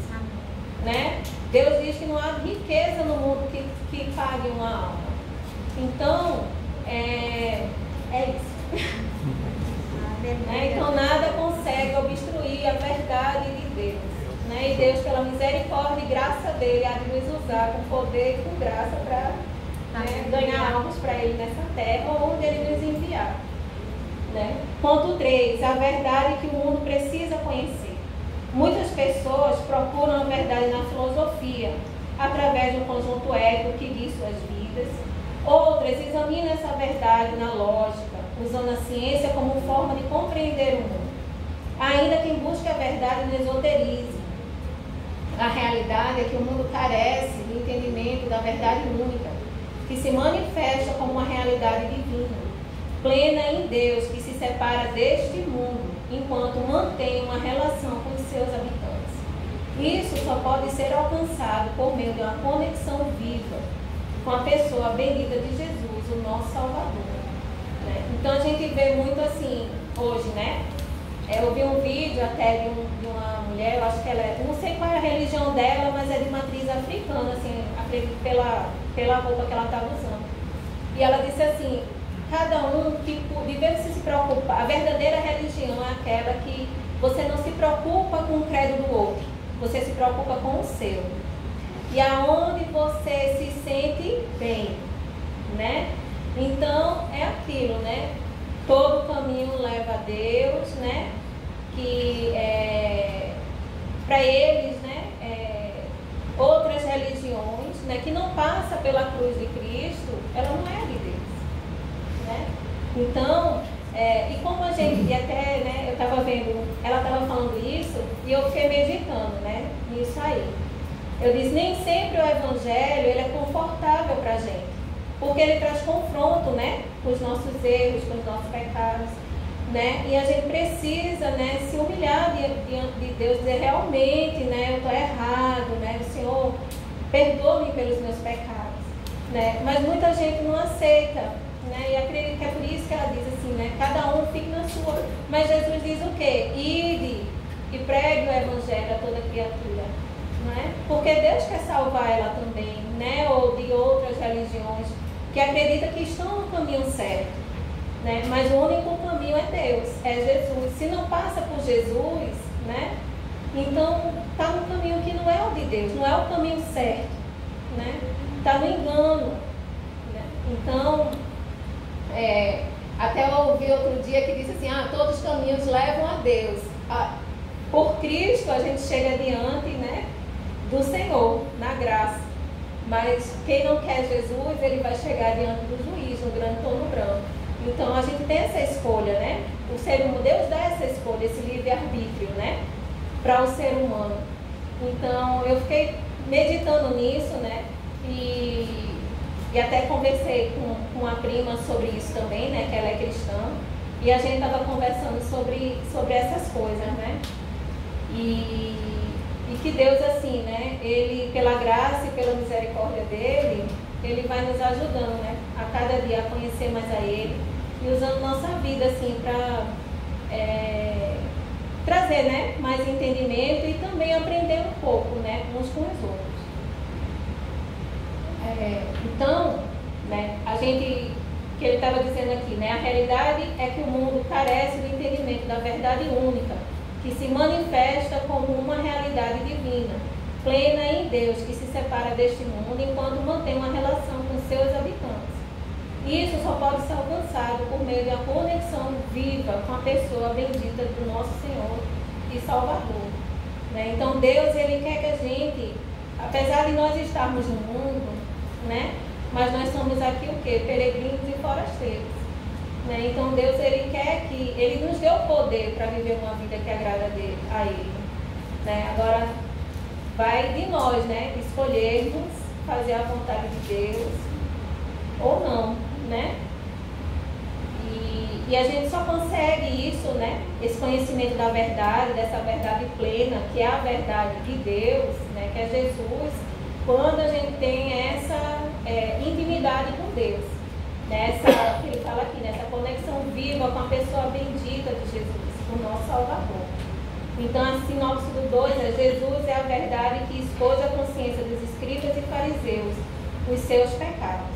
Né? Deus diz que não há riqueza no mundo que pague uma alma. Então, é isso. Né? Então, nada consegue obstruir a verdade de Deus. Né? E Deus, pela misericórdia e graça dele, há de nos usar com poder e com graça para ganhar almas para ele nessa terra, onde ele nos enviar. Né? Ponto 3. A verdade que o mundo precisa conhecer. Muitas pessoas procuram a verdade na filosofia, através de um conjunto ético que guia suas vidas. Outras examinam essa verdade na lógica, usando a ciência como forma de compreender o mundo. Ainda quem busca a verdade no esoterismo. A realidade é que o mundo carece do entendimento da verdade única, que se manifesta como uma realidade divina, plena em Deus, que se separa deste mundo, enquanto mantém uma relação com os seus habitantes. Isso só pode ser alcançado por meio de uma conexão viva com a pessoa bendita de Jesus, o nosso Salvador. Né? Então a gente vê muito assim, hoje, né? Eu vi um vídeo até de uma mulher, eu acho que ela é, não sei qual é a religião dela, mas é de matriz africana, assim, acredito pela roupa que ela estava usando. E ela disse assim, cada um que devia se preocupar, a verdadeira religião é aquela que você não se preocupa com o credo do outro, você se preocupa com o seu. E aonde você se sente bem, né? Então, é aquilo, né? Todo caminho leva a Deus, né? Que para eles, né? Outras religiões, né? Que não passa pela cruz de Cristo, ela não é de Deus, né? Então, e como a gente, e até, né? Eu estava vendo, ela estava falando isso e eu fiquei meditando, né? Nisso aí. Eu disse, nem sempre o evangelho ele é confortável para a gente, porque ele traz confronto, né, com os nossos erros, com os nossos pecados, né, e a gente precisa, né, se humilhar diante de Deus, dizer realmente, né, eu estou errado, né, o Senhor perdoa-me pelos meus pecados, né, mas muita gente não aceita, né, e acredito que é por isso que ela diz assim, né, cada um fica na sua, mas Jesus diz o quê? Ide e pregue o evangelho a toda criatura. Né? Porque Deus quer salvar ela também, né? Ou de outras religiões que acreditam que estão no caminho certo, né? Mas o único caminho é Deus, é Jesus. Se não passa por Jesus, né? Então está no caminho que não é o de Deus, não é o caminho certo, né? Está no engano, né? Então, até eu ouvi outro dia que disse assim, todos os caminhos levam a Deus. Por Cristo a gente chega adiante, né? Do Senhor, na graça. Mas quem não quer Jesus, ele vai chegar diante do juiz, no grande trono branco. Então a gente tem essa escolha, né? O ser humano, Deus dá essa escolha, esse livre-arbítrio, né? Para o ser humano. Então eu fiquei meditando nisso, né? E até conversei com uma prima sobre isso também, né? Que ela é cristã. E a gente estava conversando sobre essas coisas, né? E que Deus, assim, né, Ele, pela graça e pela misericórdia dEle, Ele vai nos ajudando, né, a cada dia a conhecer mais a Ele e usando nossa vida, assim, para trazer, né, mais entendimento e também aprender um pouco, né, uns com os outros. Então, né, que ele estava dizendo aqui, né, a realidade é que o mundo carece do entendimento da verdade única, que se manifesta como uma realidade divina, plena em Deus, que se separa deste mundo enquanto mantém uma relação com seus habitantes. Isso só pode ser alcançado por meio da conexão viva com a pessoa bendita do nosso Senhor e Salvador. Né? Então Deus, Ele quer que a gente, apesar de nós estarmos no mundo, né? Mas nós somos aqui o quê? Peregrinos e forasteiros. Né? Então Deus, Ele quer que Ele nos dê o poder para viver uma vida que agrada a Ele. Né? Agora, vai de nós, né? Escolhermos fazer a vontade de Deus ou não, né? E a gente só consegue isso, né? Esse conhecimento da verdade, dessa verdade plena, que é a verdade de Deus, né? Que é Jesus, quando a gente tem essa intimidade com Deus, né? Que ele fala aqui, nessa conexão viva com a pessoa bendita de Jesus, o nosso Salvador. Então, a sinopse do 2 é: Jesus é a verdade que expôs a consciência dos escribas e fariseus, os seus pecados.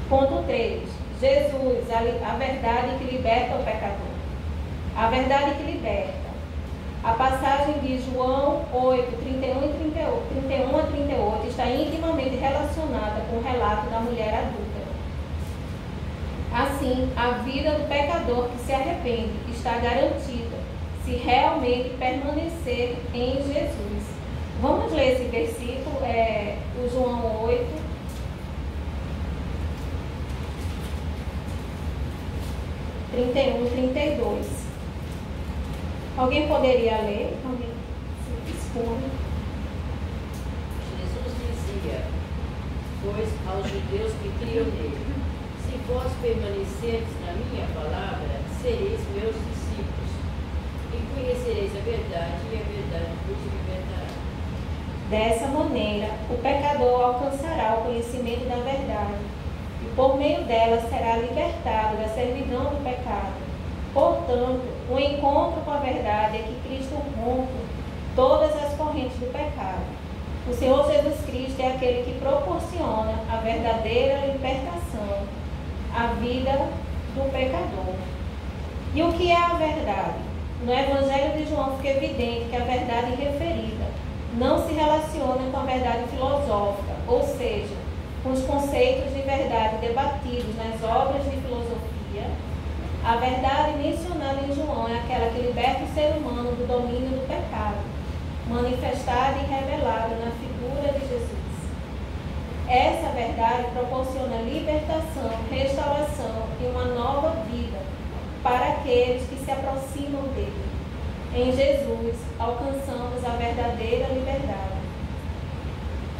Ponto 3. Jesus, a verdade que liberta o pecador. A verdade que liberta. A passagem de João 8, 31 a 38 está intimamente relacionada com o relato da mulher adúltera. Assim, a vida do pecador que se arrepende está garantida se realmente permanecer em Jesus. Vamos ler esse versículo, o João 8. 31 e 32. Alguém poderia ler? Alguém se dispõe? Jesus dizia, pois aos judeus que criam nele: se vós permanecerdes na minha palavra, sereis meus discípulos, e conhecereis a verdade, e a verdade vos libertará. Dessa maneira, o pecador alcançará o conhecimento da verdade, e por meio dela será libertado da servidão do pecado. Portanto, o encontro com a verdade é que Cristo rompe todas as correntes do pecado. O Senhor Jesus Cristo é aquele que proporciona a verdadeira libertação, a vida do pecador. E o que é a verdade? No Evangelho de João fica evidente que a verdade referida não se relaciona com a verdade filosófica, ou seja, com os conceitos de verdade debatidos nas obras de filosofia. A verdade mencionada em João é aquela que liberta o ser humano do domínio do pecado, manifestada e revelada na figura de Jesus. Essa verdade proporciona libertação, restauração e uma nova vida para aqueles que se aproximam dele. Em Jesus, alcançamos a verdadeira liberdade.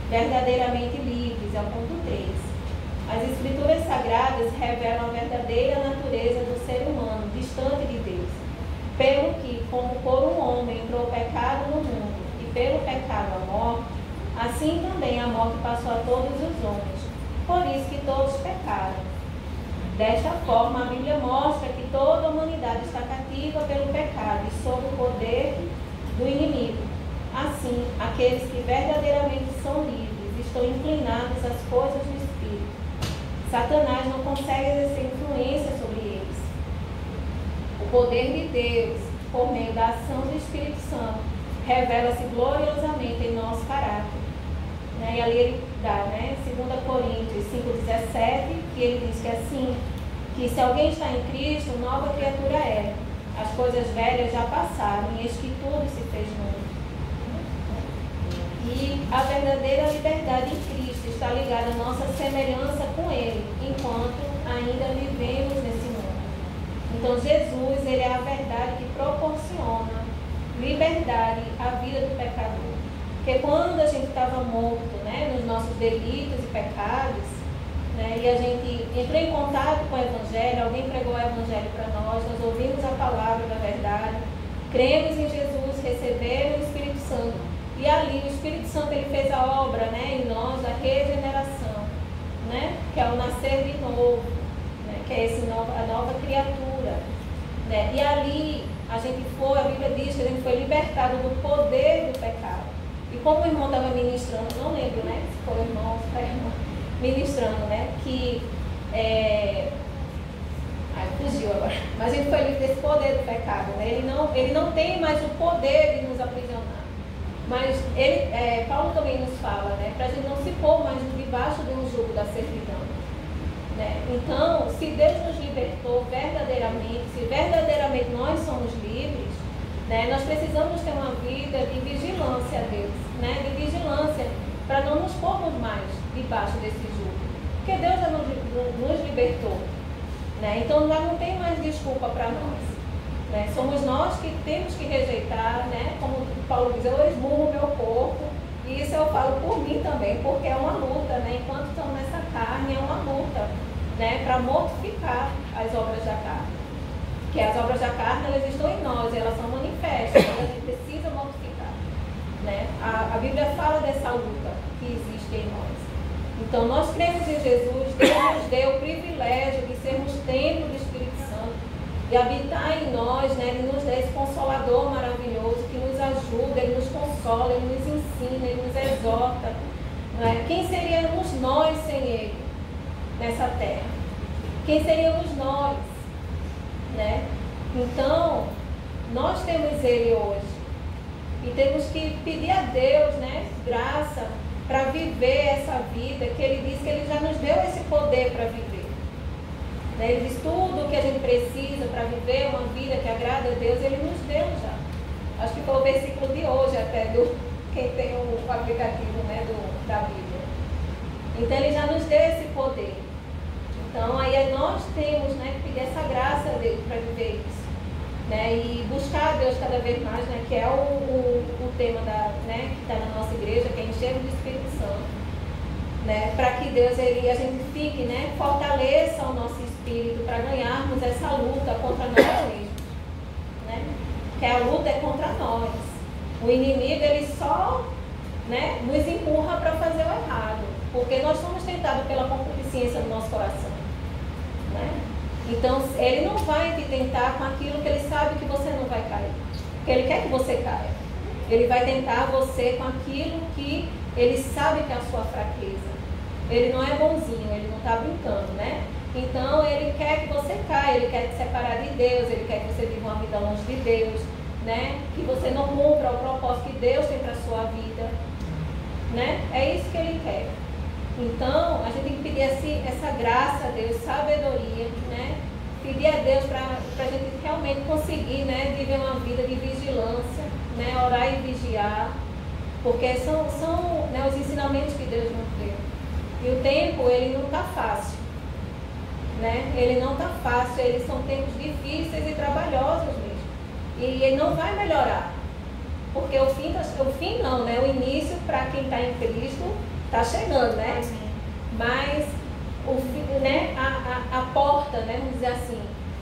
Verdadeiramente livres, é o ponto 3. As Escrituras Sagradas revelam a verdadeira natureza do ser humano, distante de Deus. Pelo que, como por um homem entrou o pecado no mundo, e pelo pecado a morte, assim também a morte passou a todos os homens. Por isso que todos pecaram. Desta forma, a Bíblia mostra que toda a humanidade está cativa pelo pecado e sob o poder do inimigo. Assim, aqueles que verdadeiramente são livres estão inclinados às coisas do Espírito. Satanás não consegue exercer influência sobre eles. O poder de Deus, por meio da ação do Espírito Santo, revela-se gloriosamente em nosso caráter. E ali ele dá, 2 Coríntios 5,17, que ele diz que assim, que se alguém está em Cristo, nova criatura é. As coisas velhas já passaram, e eis que tudo se fez novo. E a verdadeira liberdade em Cristo está ligada à nossa semelhança com Ele, enquanto ainda vivemos nesse mundo. Então Jesus, Ele é a verdade que proporciona liberdade à vida do pecador. Porque quando a gente estava morto, nos nossos delitos e pecados, e a gente entrou em contato com o Evangelho, alguém pregou o Evangelho para nós ouvimos a palavra da verdade, cremos em Jesus, recebemos o Espírito Santo. E ali o Espírito Santo ele fez a obra em nós, da regeneração, que é o nascer de novo, que é a nova criatura. né? E ali a Bíblia diz que a gente foi libertado do poder do pecado. E como o irmão estava ministrando, não lembro, né? Se foi o irmão, se foi a irmã, ministrando, né? Que fugiu agora. Mas a gente foi livre desse poder do pecado, né? Ele não tem mais o poder de nos aprisionar. Mas Paulo também nos fala, né? Para a gente não se pôr mais debaixo de um jugo da servidão. Né? Então, se Deus nos libertou verdadeiramente, se verdadeiramente nós somos livres, né? Nós precisamos ter uma vida de vigilância a Deus, né? De vigilância, para não nos pormos mais debaixo desse jugo. Porque Deus já nos libertou. Né? Então já não tem mais desculpa para nós. Né? Somos nós que temos que rejeitar, né? Como Paulo diz, eu esmurro o meu corpo, e isso eu falo por mim também, porque é uma luta, né? Enquanto estamos nessa carne, é uma luta, né? Para mortificar as obras da carne. Porque as obras da carne, elas estão em nós, elas são manifestas, mas a gente precisa mortificar. Né? A Bíblia fala dessa luta que existe em nós. Então, nós cremos em Jesus, Deus nos deu o privilégio de sermos templo do Espírito Santo, de habitar em nós, né? Ele nos dá esse consolador maravilhoso que nos ajuda, Ele nos consola, Ele nos ensina, Ele nos exorta. Né? Quem seríamos nós sem Ele nessa terra? Quem seríamos nós? Né? Então, nós temos Ele hoje e temos que pedir a Deus, né? Graça para viver essa vida que Ele diz que Ele já nos deu esse poder para viver. Né? Ele diz tudo o que a gente precisa para viver uma vida que agrada a Deus, Ele nos deu já. Acho que foi o versículo de hoje até, quem tem o aplicativo, né, da Bíblia. Então Ele já nos deu esse poder. Então aí nós temos, né, que pedir essa graça a Deus para viver isso. Né, e buscar a Deus cada vez mais, né, que é o tema né, que está na nossa igreja, que é encher do Espírito Santo, né, para que Deus, a gente fique, né, fortaleça o nosso espírito para ganharmos essa luta contra nós mesmos, né, que a luta é contra nós. O inimigo, ele só, né, nos empurra para fazer o errado, porque nós somos tentados pela concupiscência do nosso coração, né? Então, ele não vai te tentar com aquilo que ele sabe que você não vai cair. Porque ele quer que você caia. Ele vai tentar você com aquilo que ele sabe que é a sua fraqueza. Ele não é bonzinho, ele não está brincando, né? Então, ele quer que você caia, ele quer te separar de Deus, ele quer que você viva uma vida longe de Deus, né? Que você não cumpra o propósito que Deus tem para a sua vida, né? É isso que ele quer. Então, a gente tem que pedir essa graça a Deus, sabedoria, né? Pedir a Deus para a gente realmente conseguir, né, viver uma vida de vigilância, né? Orar e vigiar, porque são né, os ensinamentos que Deus nos deu. E o tempo, ele não está fácil, né? Ele não está fácil, eles são tempos difíceis e trabalhosos mesmo. E ele não vai melhorar, porque o fim não, né? O início, para quem está em Cristo, está chegando, né? Mas né, a porta, né, vamos dizer assim,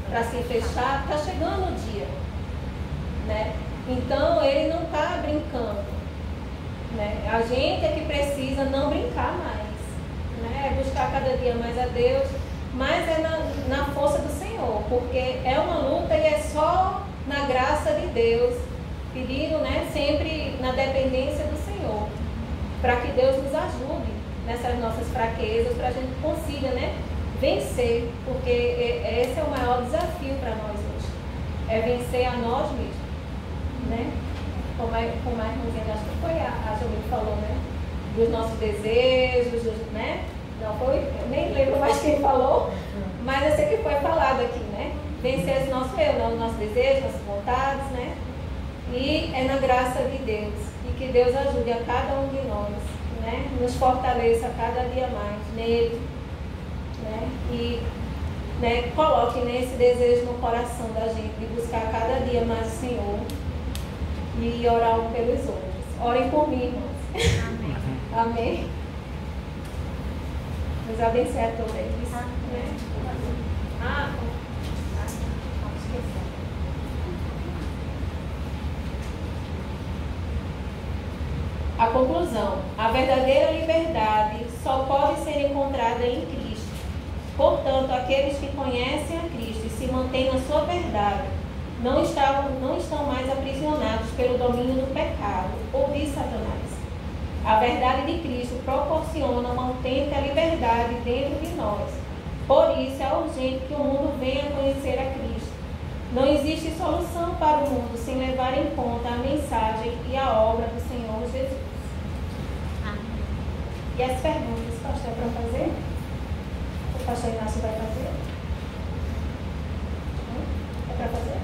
para se fechar, está chegando o dia, né? Então ele não está brincando, né? A gente é que precisa não brincar mais, né? Buscar cada dia mais a Deus, mas é na força do Senhor, porque é uma luta e é só na graça de Deus, pedindo, né, sempre na dependência do Senhor, para que Deus nos ajude nessas nossas fraquezas, para a gente consiga, né, vencer, porque esse é o maior desafio para nós hoje, é vencer a nós mesmos, né? Como a irmãzinha, acho que foi a Jovem falou, né, dos nossos desejos, né? Não foi, eu nem lembro mais quem falou, mas eu sei que foi falado aqui, né? Vencer os nossos desejos, nossas vontades, né? E é na graça de Deus, e que Deus ajude a cada um de nós, né? Nos fortaleça cada dia mais nele, né? E, né, coloque, né, esse desejo no coração da gente de buscar cada dia mais o Senhor e orar um pelos outros. Orem por mim, irmãos. Amém. Amém. Deus abençoe a todos. Né? A conclusão: a verdadeira liberdade só pode ser encontrada em Cristo. Portanto, aqueles que conhecem a Cristo e se mantêm na sua verdade, não estão mais aprisionados pelo domínio do pecado ou de Satanás. A verdade de Cristo proporciona uma autêntica liberdade dentro de nós. Por isso é urgente que o mundo venha conhecer a Cristo. Não existe solução para o mundo sem levar em conta a mensagem e a obra do Senhor Jesus. E as perguntas, pastor, é para fazer? O pastor Inácio vai fazer? É para fazer?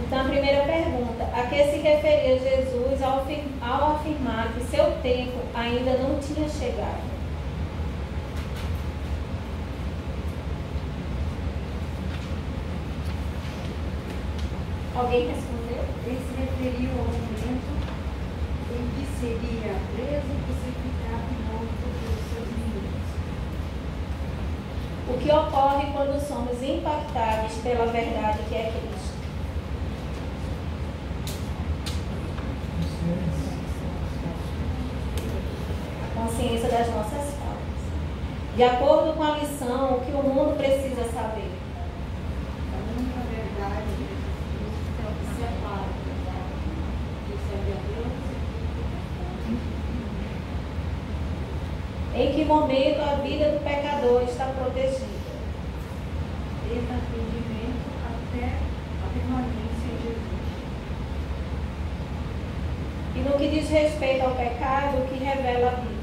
Então, a primeira pergunta: a que se referia Jesus ao afirmar que seu tempo ainda não tinha chegado? Alguém respondeu? Ele se referiu ao momento em que seria preso, crucificado e morto pelos seus inimigos. O que ocorre quando somos impactados pela verdade que é Cristo? A consciência das nossas faltas. De acordo com a lição, o que o mundo precisa saber? A única verdade que separa que serve a Deus. Em que momento a vida do pecador está protegida? Desde o arrependimento até a permanência em Jesus. E no que diz respeito ao pecado, o que revela a Bíblia?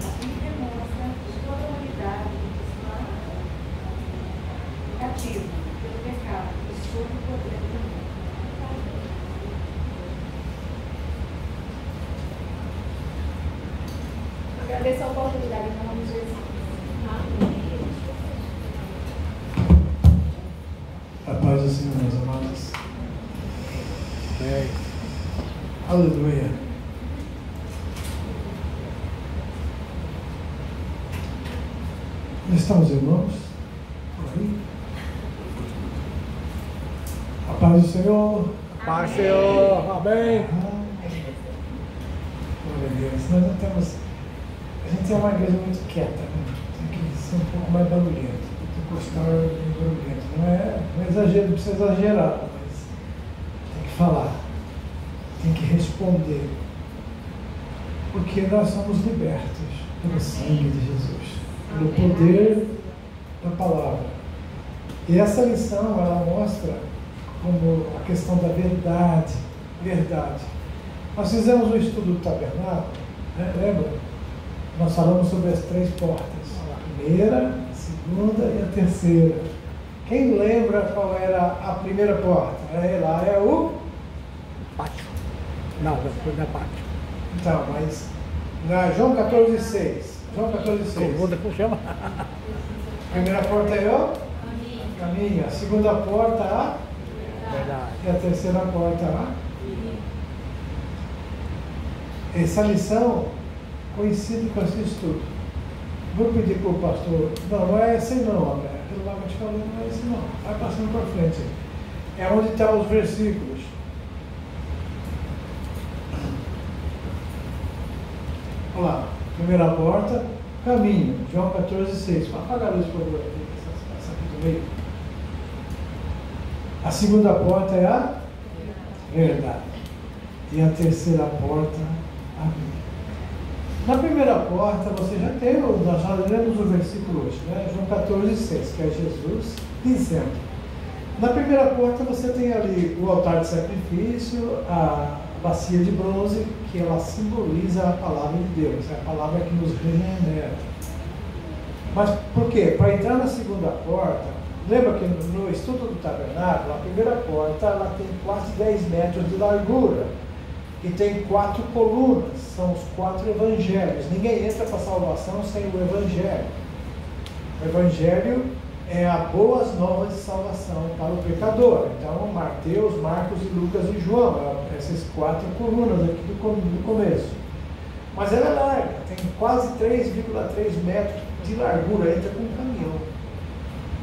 A Bíblia mostra toda a humanidade que está cativa pelo pecado e sob o poder do mundo. Agradeço a oportunidade em nome de Jesus. A paz do Senhor, meus amados. Aleluia. Onde estão os irmãos? Aí. A paz do Senhor. A paz do Senhor. Amém. Glória a Deus. Nós não temos. A gente é uma igreja muito quieta, né? Tem que ser um pouco mais barulhento. Tem que gostar de barulhento. Não é exagero, não precisa exagerar, mas tem que falar. Tem que responder. Porque nós somos libertos pelo sangue de Jesus, pelo poder da palavra. E essa lição, ela mostra como a questão da verdade. Nós fizemos um estudo do tabernáculo, né? Lembra? Nós falamos sobre as 3 portas. A primeira, a segunda e a terceira. Quem lembra qual era a primeira porta? Lá é o Pátio. Não, foi na pátio. Então, mas na João 14,6. João 14,6. Segunda que chama? A primeira porta é o caminho. A segunda porta a Verdade. e a terceira porta a. Essa lição coincide com esse estudo. Vou pedir para o pastor. Não é esse não, André. Aquilo lá que eu te falei não é esse não. Vai passando para frente. É onde estão os versículos. Olha lá. Primeira porta, caminho. João 14,6. Apaga a luz, por favor. Essa aqui do meio. A segunda porta é a verdade. E a terceira porta, a Bíblia. Na primeira porta, você já tem, nós já lemos o versículo hoje, né? João 14,6, que é Jesus dizendo. Na primeira porta, você tem ali o altar de sacrifício, a bacia de bronze, que ela simboliza a palavra de Deus, é a palavra que nos regenera. Mas por quê? Para entrar na segunda porta, lembra que no estudo do tabernáculo, a primeira porta ela tem quase 10 metros de largura e tem 4 colunas, são os 4 evangelhos. Ninguém entra para a salvação sem o evangelho. O evangelho é a boas novas de salvação para o pecador. Então, Mateus, Marcos e Lucas e João, essas 4 colunas aqui do começo. Mas ela é larga, tem quase 3,3 metros de largura, entra com um caminhão.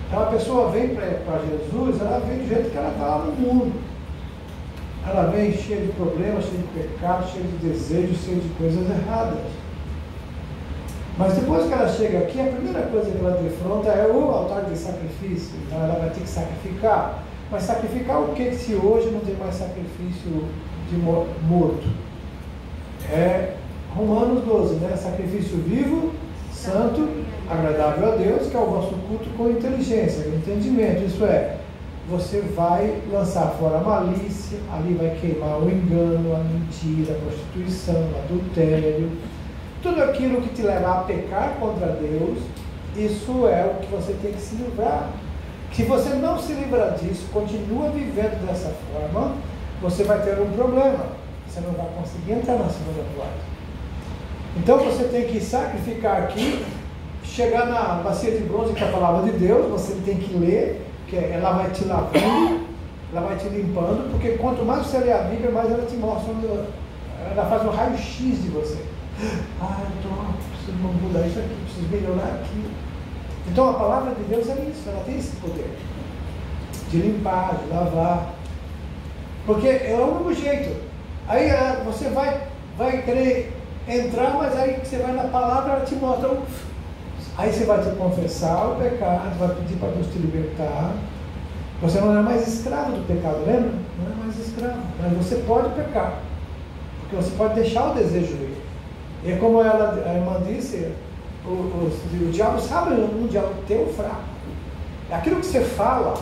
Então a pessoa vem para Jesus, ela vem do jeito que ela está lá no mundo. ela vem cheia de problemas, cheia de pecados, cheia de desejos, cheia de coisas erradas. Mas depois que ela chega aqui, a primeira coisa que ela defronta é o altar de sacrifício. Então ela vai ter que sacrificar. Mas sacrificar o que se hoje não tem mais sacrifício de morto? É Romanos 12, né? Sacrifício vivo, santo, agradável a Deus, que é o vosso culto com inteligência, entendimento. Isso é, você vai lançar fora a malícia, ali vai queimar o engano, a mentira, a prostituição, o adultério, tudo aquilo que te levar a pecar contra Deus. Isso é o que você tem que se livrar. Se você não se livrar disso, continua vivendo dessa forma, você vai ter um problema. Você não vai conseguir entrar na segunda porta. Então você tem que sacrificar aqui, chegar na bacia de bronze, que é a palavra de Deus, você tem que ler, que ela vai te lavando, ela vai te limpando, porque quanto mais você lê a Bíblia, mais ela te mostra, ela faz um raio-x de você. Preciso mudar isso aqui, preciso melhorar aqui. Então a palavra de Deus é isso, ela tem esse poder de limpar, de lavar, porque é o único jeito. Aí você vai querer entrar, mas aí você vai na palavra, ela te mostra. Aí você vai te confessar o pecado, vai pedir para Deus te libertar. Você não é mais escravo do pecado, lembra? Não é mais escravo, mas você pode pecar, porque você pode deixar o desejo ir. E como a irmã disse, o diabo sabe o diabo teu fraco. Aquilo que você fala,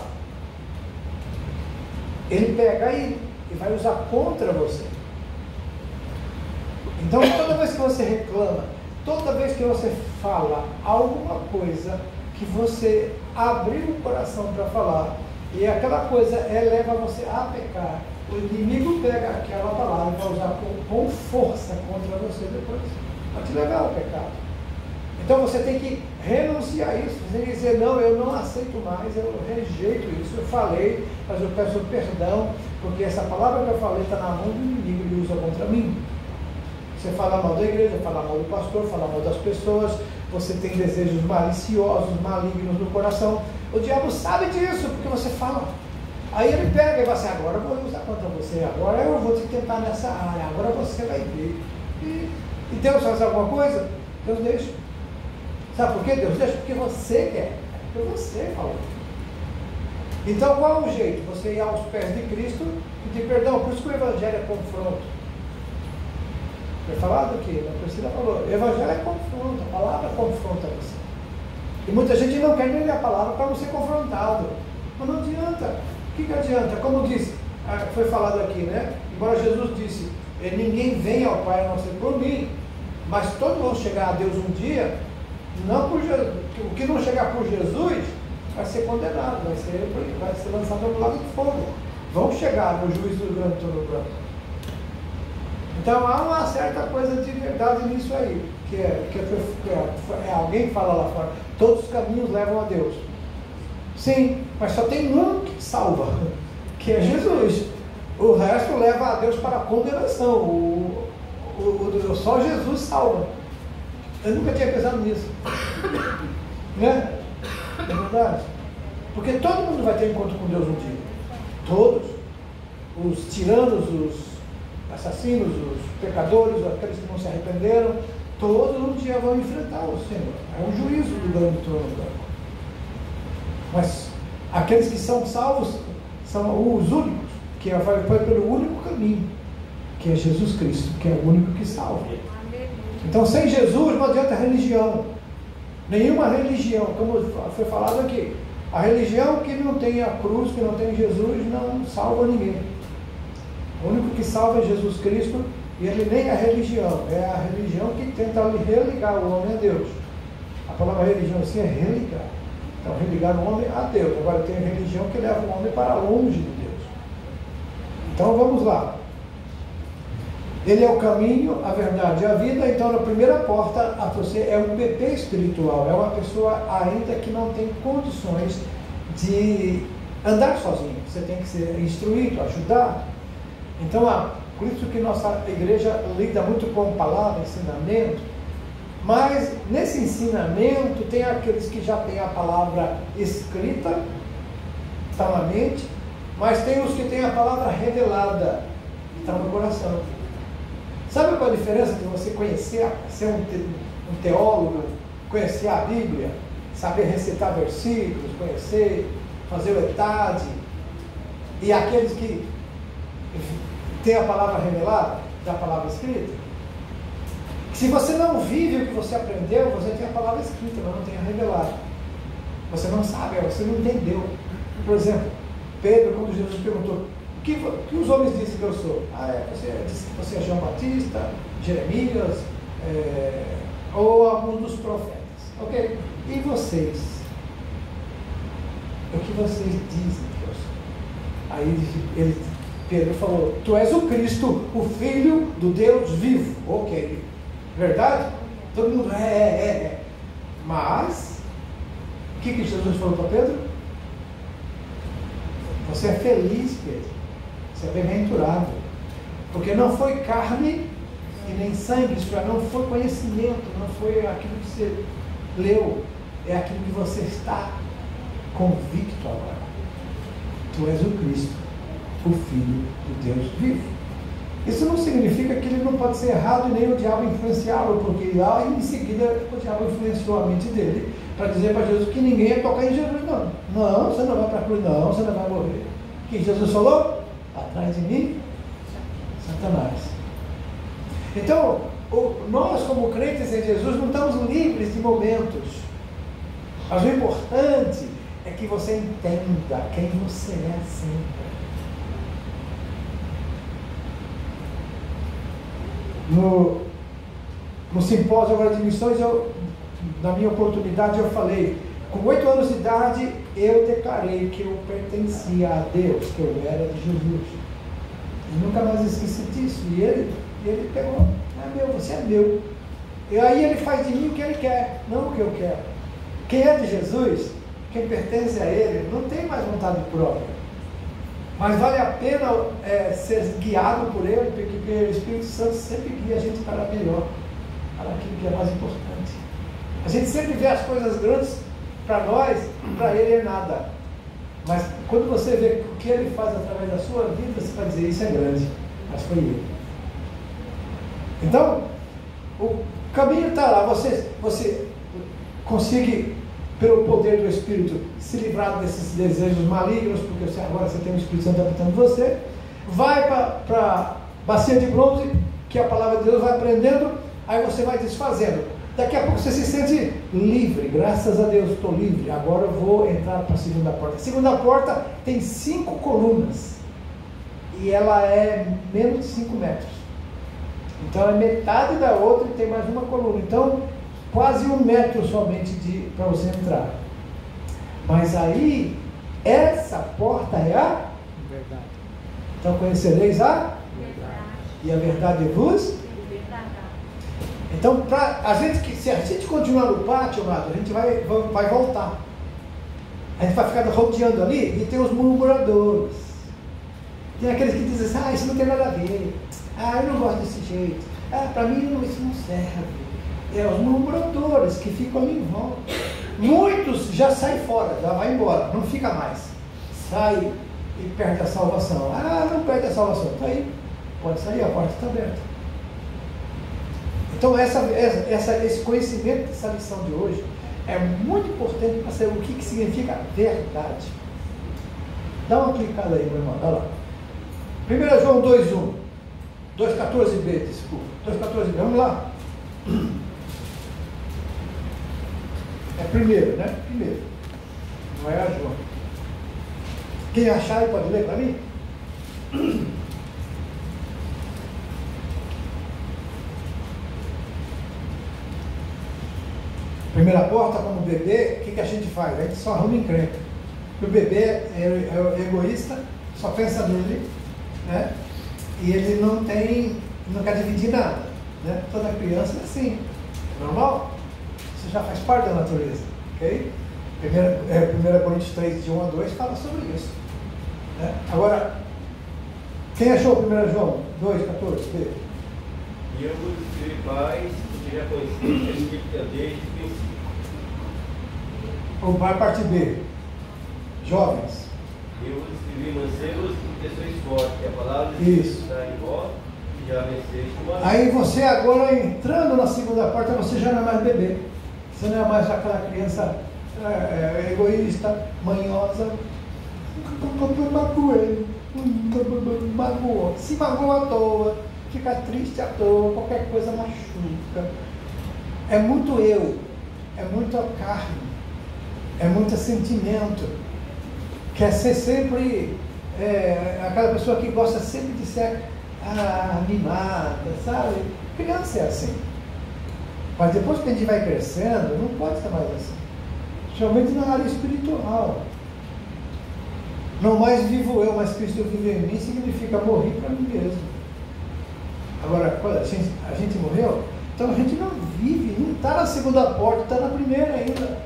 ele pega e vai usar contra você. Então toda vez que você reclama, toda vez que você fala alguma coisa que você abriu o coração para falar, e aquela coisa leva você a pecar, o inimigo pega aquela palavra e vai usar com força contra você depois, para te levar ao pecado. Então você tem que renunciar a isso, você tem que dizer, não, eu não aceito mais, eu rejeito isso, eu falei, mas eu peço perdão, porque essa palavra que eu falei está na mão do inimigo, ele usa contra mim. Você fala mal da igreja, fala mal do pastor, fala mal das pessoas, você tem desejos maliciosos, malignos no coração. O diabo sabe disso, porque você fala. Aí ele pega e vai assim, agora eu vou usar contra você, agora eu vou te tentar nessa área, agora você vai ver. E Deus faz alguma coisa? Deus deixa. Sabe por que Deus deixa? Porque você quer, porque você falou. Então qual é o jeito? Você ir aos pés de Cristo e pedir perdão. Por isso que o Evangelho é confronto. Foi falado aqui, a Priscila falou, o Evangelho é confronto, a palavra confronta você. E muita gente não quer nem ler a palavra para não ser confrontado. Mas não adianta. O que adianta? Como disse, foi falado aqui, né? Embora Jesus disse, ninguém vem ao Pai a não ser por mim, mas todos vão chegar a Deus um dia, não por Jesus. O que não chegar por Jesus vai ser condenado, vai ser lançado ao lago de fogo. Vão chegar no juízo do grande trono branco. Então há uma certa coisa de verdade nisso aí, que é alguém que fala lá fora, todos os caminhos levam a Deus. Sim, mas só tem um que salva, que é Jesus. O resto leva a Deus para a condenação. Só Jesus salva. Eu nunca tinha pensado nisso. Né? É verdade? Porque todo mundo vai ter encontro com Deus um dia. Todos. Os tiranos, os assassinos, os pecadores, aqueles que não se arrependeram, todos um dia vão enfrentar o Senhor. É um juízo do grande trono branco. Mas aqueles que são salvos são os únicos, que foi pelo único caminho, que é Jesus Cristo, que é o único que salva. Então sem Jesus não adianta religião. Nenhuma religião, como foi falado aqui. A religião que não tem a cruz, que não tem Jesus, não salva ninguém. O único que salva é Jesus Cristo, e ele nem é religião, é a religião que tenta religar o homem a Deus. A palavra religião assim é religar. Então, religar o homem a Deus. Agora tem a religião que leva o homem para longe de Deus. Então vamos lá. Ele é o caminho, a verdade e a vida. Então, na primeira porta, você é um bebê espiritual, é uma pessoa ainda que não tem condições de andar sozinho. Você tem que ser instruído, ajudado. Então, por isso que nossa igreja lida muito com palavra, ensinamento, mas nesse ensinamento tem aqueles que já têm a palavra escrita, está na mente, mas tem os que têm a palavra revelada. está no coração. Sabe qual a diferença de você conhecer, ser um teólogo, conhecer a Bíblia, saber recitar versículos, conhecer, fazer o etade, e aqueles que têm a palavra revelada, da palavra escrita? Se você não vive o que você aprendeu, você tem a palavra escrita, mas não tem a revelada. Você não sabe, você não entendeu. Por exemplo, Pedro, quando Jesus perguntou, o que os homens dizem que eu sou? Você disse que você é João Batista, Jeremias, ou algum dos profetas. Ok? E vocês? O que vocês dizem que eu sou? Aí Pedro falou, tu és o Cristo, o Filho do Deus vivo. Ok. Verdade? Todo mundo é. Mas, o que Jesus falou para Pedro? Você é feliz, Pedro. Você é bem-aventurado. Porque não foi carne e nem sangue, isso não foi conhecimento, não foi aquilo que você leu, é aquilo que você está convicto agora. Tu és o Cristo, o Filho do Deus vivo. Isso não significa que ele não pode ser errado e nem o diabo influenciá-lo, porque lá em seguida o diabo influenciou a mente dele para dizer para Jesus que ninguém ia tocar em Jesus, não. Não, você não vai para a cruz, não, você não vai morrer. O que Jesus falou? Atrás de mim, Satanás. Então, nós como crentes em Jesus não estamos livres de momentos. Mas o importante é que você entenda quem você é sempre. No simpósio agora de missões, na minha oportunidade, eu falei, com 8 anos de idade, eu declarei que eu pertencia a Deus, que eu era de Jesus. Eu nunca mais esqueci disso. E ele pegou, é meu, você é meu. E aí ele faz de mim o que ele quer, não o que eu quero. Quem é de Jesus, quem pertence a ele, não tem mais vontade própria. Mas vale a pena ser guiado por ele, porque o Espírito Santo sempre guia a gente para melhor, para aquilo que é mais importante. A gente sempre vê as coisas grandes para nós, para ele é nada. Mas quando você vê o que ele faz através da sua vida, você vai dizer, isso é grande, mas foi ele. Então, o caminho está lá, você consegue, pelo poder do Espírito, se livrar desses desejos malignos, porque agora você tem o Espírito Santo habitando você, vai para a bacia de bronze, que a palavra de Deus vai aprendendo, aí você vai desfazendo. Daqui a pouco você se sente livre, graças a Deus, estou livre, agora eu vou entrar para a segunda porta. A segunda porta tem 5 colunas, e ela é menos de 5 metros. Então é metade da outra e tem mais uma coluna. Então, quase 1 metro somente para você entrar. Mas aí, essa porta é a verdade. Então conhecereis a verdade. E a verdade vos libertará. Então, se a gente continuar no pátio, amado, a gente vai voltar. A gente vai ficar rodeando ali e tem os murmuradores. Tem aqueles que dizem assim, isso não tem nada a ver. Eu não gosto desse jeito. Para mim isso não serve. Os murmuradores que ficam ali em volta. Muitos já saem fora, já vai embora, não fica mais. Sai e perde a salvação. Não perde a salvação. Está aí. Pode sair, a porta está aberta. Então esse conhecimento dessa lição de hoje é muito importante para saber o que significa verdade. Dá uma clicada aí, meu irmão. Olha lá. 1 João 2,1. 2,14b, desculpa. 2,14b, vamos lá. É primeiro, né? Primeiro. Não é a João. Quem achar aí pode ler para mim? Primeira porta, como bebê, o que a gente faz? A gente só arruma encrenca. O bebê é egoísta, só pensa nele, né? E ele não quer dividir nada, né? Toda criança é assim, normal. Isso já faz parte da natureza, ok? 1 Coríntios 3, de 1 a 2, fala sobre isso, né? Agora, quem achou 1 João 2,14? E eu vos escrevi, pais, que já conheci a Escritura desde o princípio. Vai parte B. Jovens. Eu vos escrevi mancebos porque sois fortes. A palavra de Deus Isso. está em vós e já venceste o maligno. Aí você agora entrando na segunda porta, você já não é mais bebê. Você não é mais aquela criança egoísta, manhosa. Magoei. Magoou. Se magoou à toa, fica triste à toa, qualquer coisa machuca. É muito eu, é muita carne, é muito sentimento. Quer ser sempre aquela pessoa que gosta sempre de ser animada, sabe? Criança é assim. Mas depois que a gente vai crescendo, não pode ser mais assim. Principalmente na área espiritual. Não mais vivo eu, mas Cristo vive em mim, significa morrer para mim mesmo. Agora, quando a gente morreu, então a gente não vive, não está na segunda porta, está na primeira ainda.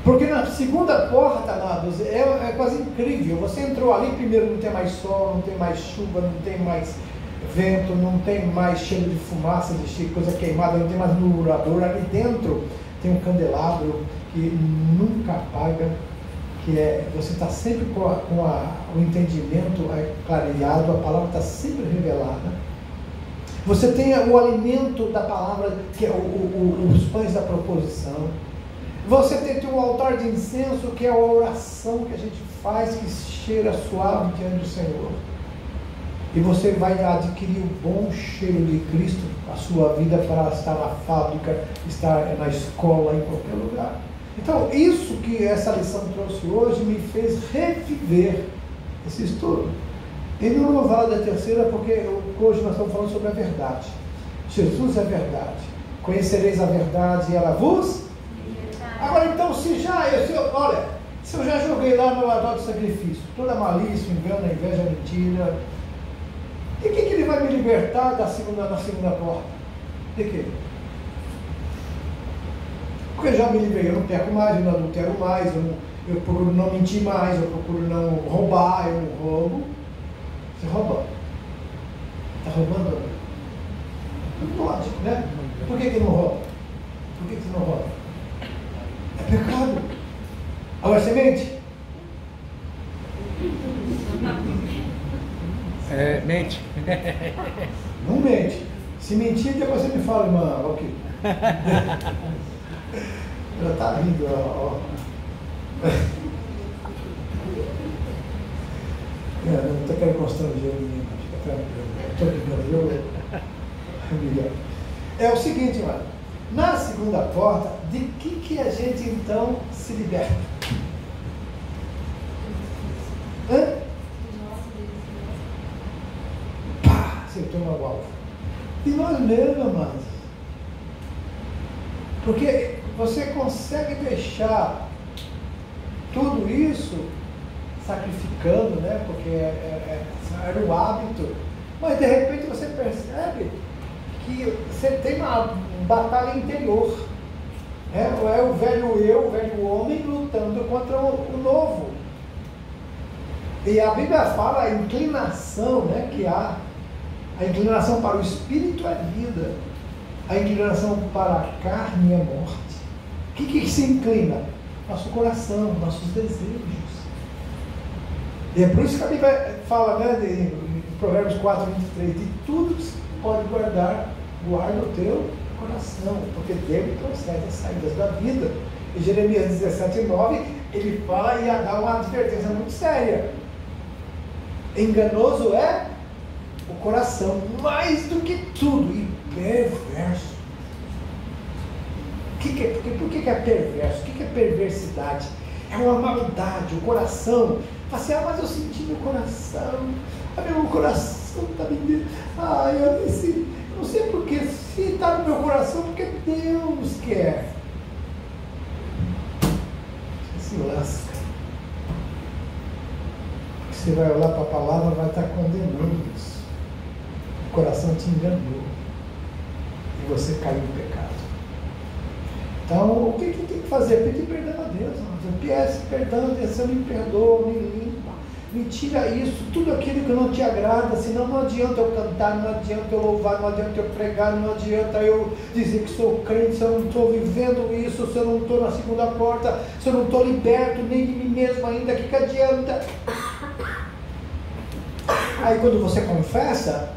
Porque na segunda porta, amados, é quase incrível. Você entrou ali, primeiro não tem mais sol, não tem mais chuva, não tem mais vento, não tem mais cheiro de fumaça, de coisa queimada, não tem mais murmurador. Ali dentro tem um candelabro que nunca apaga, você está sempre com o entendimento clareado, a palavra está sempre revelada. Você tem o alimento da palavra, que é os pães da proposição. Você tem um altar de incenso, que é a oração que a gente faz, que cheira suave diante do Senhor. E você vai adquirir o bom cheiro de Cristo, a sua vida, para estar na fábrica, estar na escola, em qualquer lugar. Então, isso que essa lição trouxe hoje me fez reviver esse estudo. E não vou falar da terceira, porque hoje nós estamos falando sobre a verdade. Jesus é a verdade. Conhecereis a verdade e ela vos... Agora, então, se eu já joguei lá no altar do sacrifício, toda malícia, engano, inveja, mentira, de que ele vai me libertar na segunda porta? De quê? Porque eu já me livrei, eu não peco mais, eu não adultero mais, eu procuro não mentir mais, eu procuro não roubar, eu não roubo. Você rouba? Está roubando? Não pode, né? Por que não rouba? Por que você não rouba? É pecado. Agora você mente? Mente. Não mente. Se mentir, depois você me fala, irmã, ok. Ela está rindo, ó. Não estou querendo constranger o menino, fica tranquilo. Estou brincando, é o seguinte, mano. Na segunda porta, de que a gente então se liberta? Hã? Pá! Acertou uma bola. De nós mesmos, amados. Porque você consegue deixar tudo isso sacrificando, né? Porque era o hábito. Mas de repente você percebe que você tem uma batalha interior. É o velho eu, o velho homem lutando contra o novo. E a Bíblia fala a inclinação, né, que há. A inclinação para o espírito é vida. A inclinação para a carne é morte. O que se inclina? Nosso coração, nossos desejos. E é por isso que a Bíblia fala, né, em Provérbios 4, 23, de tudo que se pode guardar, guarda o teu coração, porque dele procede as saídas da vida. E Jeremias 17, 9, ele fala e dá uma advertência muito séria. Enganoso é o coração, mais do que tudo, e perverso. Por que é perverso? O que é perversidade? É uma maldade, o coração. Você, mas eu senti meu coração, meu coração está me dando. Eu não sei porquê, se está no meu coração, porque Deus quer. Você se lasca. Você vai olhar para a palavra, vai estar condenando isso. O coração te enganou. E você caiu no pecado. Então, o que tem que fazer? Pedir perdão a Deus. Peça perdão, Deus, eu me perdoa, me limpa. Me tira isso, tudo aquilo que não te agrada, senão não adianta eu cantar, não adianta eu louvar, não adianta eu pregar, não adianta eu dizer que sou crente, se eu não estou vivendo isso, se eu não estou na segunda porta, se eu não estou liberto nem de mim mesmo ainda, que adianta? Aí quando você confessa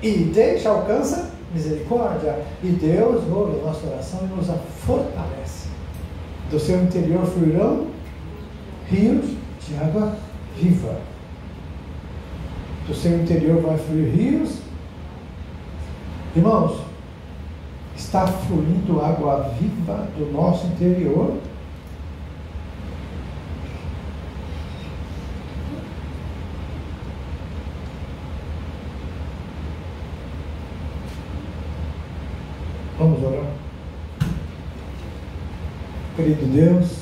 e deixa, alcança misericórdia, e Deus ouve a nossa oração e nos fortalece. Do seu interior fluirão rios de água viva. Do seu interior vai fluir rios. Irmãos, está fluindo água viva do nosso interior. Vamos orar. Querido Deus,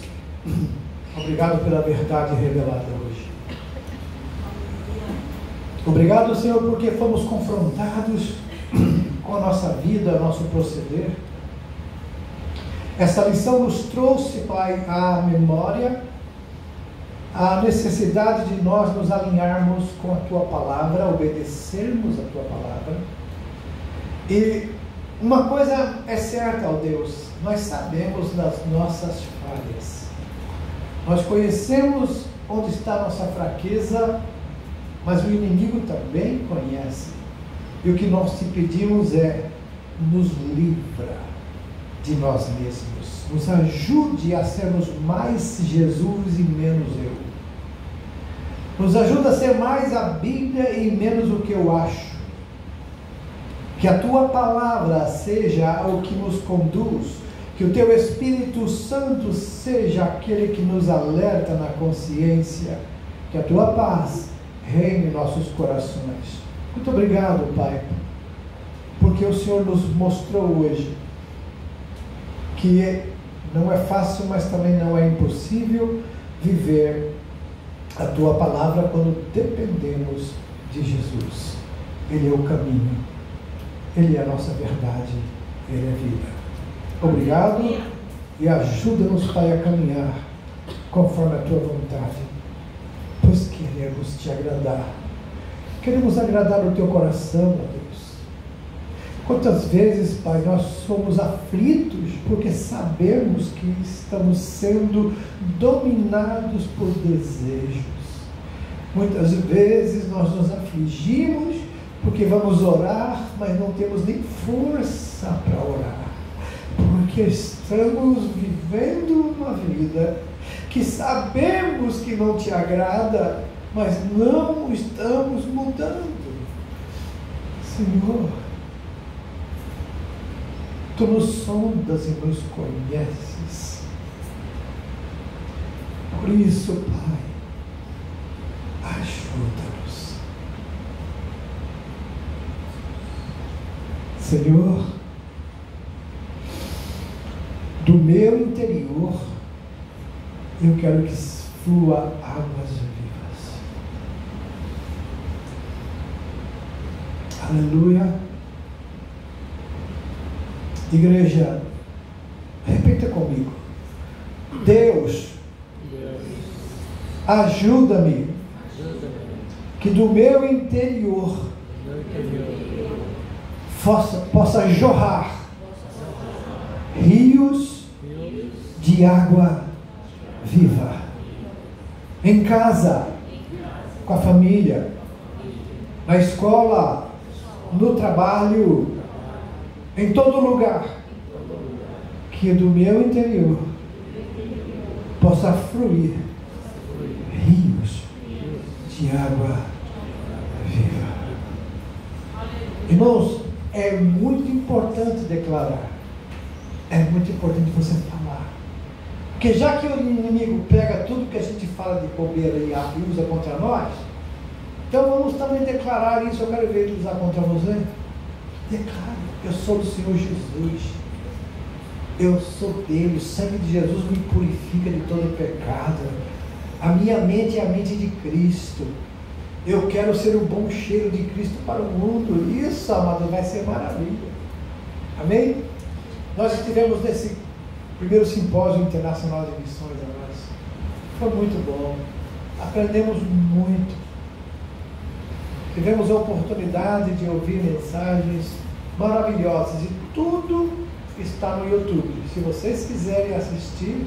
obrigado pela verdade revelada hoje. Obrigado, Senhor, porque fomos confrontados com a nossa vida, nosso proceder. Essa lição nos trouxe, Pai, à memória a necessidade de nós nos alinharmos com a Tua Palavra, obedecermos a Tua Palavra. E uma coisa é certa, ó Deus, nós sabemos das nossas falhas. Nós conhecemos onde está a nossa fraqueza, mas o inimigo também conhece. E o que nós te pedimos é: nos livra de nós mesmos. Nos ajude a sermos mais Jesus e menos eu. Nos ajuda a ser mais a Bíblia e menos o que eu acho. Que a Tua Palavra seja o que nos conduz. Que o Teu Espírito Santo seja aquele que nos alerta na consciência. Que a Tua paz reine em nossos corações. Muito obrigado, Pai, porque o Senhor nos mostrou hoje que não é fácil, mas também não é impossível viver a Tua Palavra quando dependemos de Jesus. Ele é o caminho, Ele é a nossa verdade, Ele é vida. Obrigado e ajuda-nos, Pai, a caminhar conforme a Tua vontade, pois queremos Te agradar. Queremos agradar o Teu coração, ó Deus. Quantas vezes, Pai, nós somos aflitos porque sabemos que estamos sendo dominados por desejos. Muitas vezes nós nos afligimos porque vamos orar, mas não temos nem força para orar. Porque estamos vivendo uma vida que sabemos que não Te agrada, mas não estamos mudando. Senhor, Tu nos sondas e nos conheces. Por isso, Pai, ajuda-nos. Senhor, do meu interior, eu quero que flua águas vivas. Aleluia. Igreja, repita comigo. Deus, ajuda-me que do meu interior possa jorrar rios de água viva. Em casa, com a família, na escola, no trabalho, em todo lugar, que do meu interior possa fluir rios de água viva. Irmãos, é muito importante declarar, é muito importante você falar, porque já que o inimigo pega tudo que a gente fala de bobeira e usa contra nós, então vamos também declarar isso. Eu quero ver ele usar contra você. Declare: eu sou do Senhor Jesus, eu sou dele, o sangue de Jesus me purifica de todo pecado, a minha mente é a mente de Cristo, eu quero ser o bom cheiro de Cristo para o mundo. Isso, amado, vai ser maravilha. Amém? Nós estivemos nesse primeiro simpósio internacional de missões, amados. Foi muito bom. aprendemos muito. Tivemos a oportunidade de ouvir mensagens maravilhosas e tudo está no YouTube. Se vocês quiserem assistir,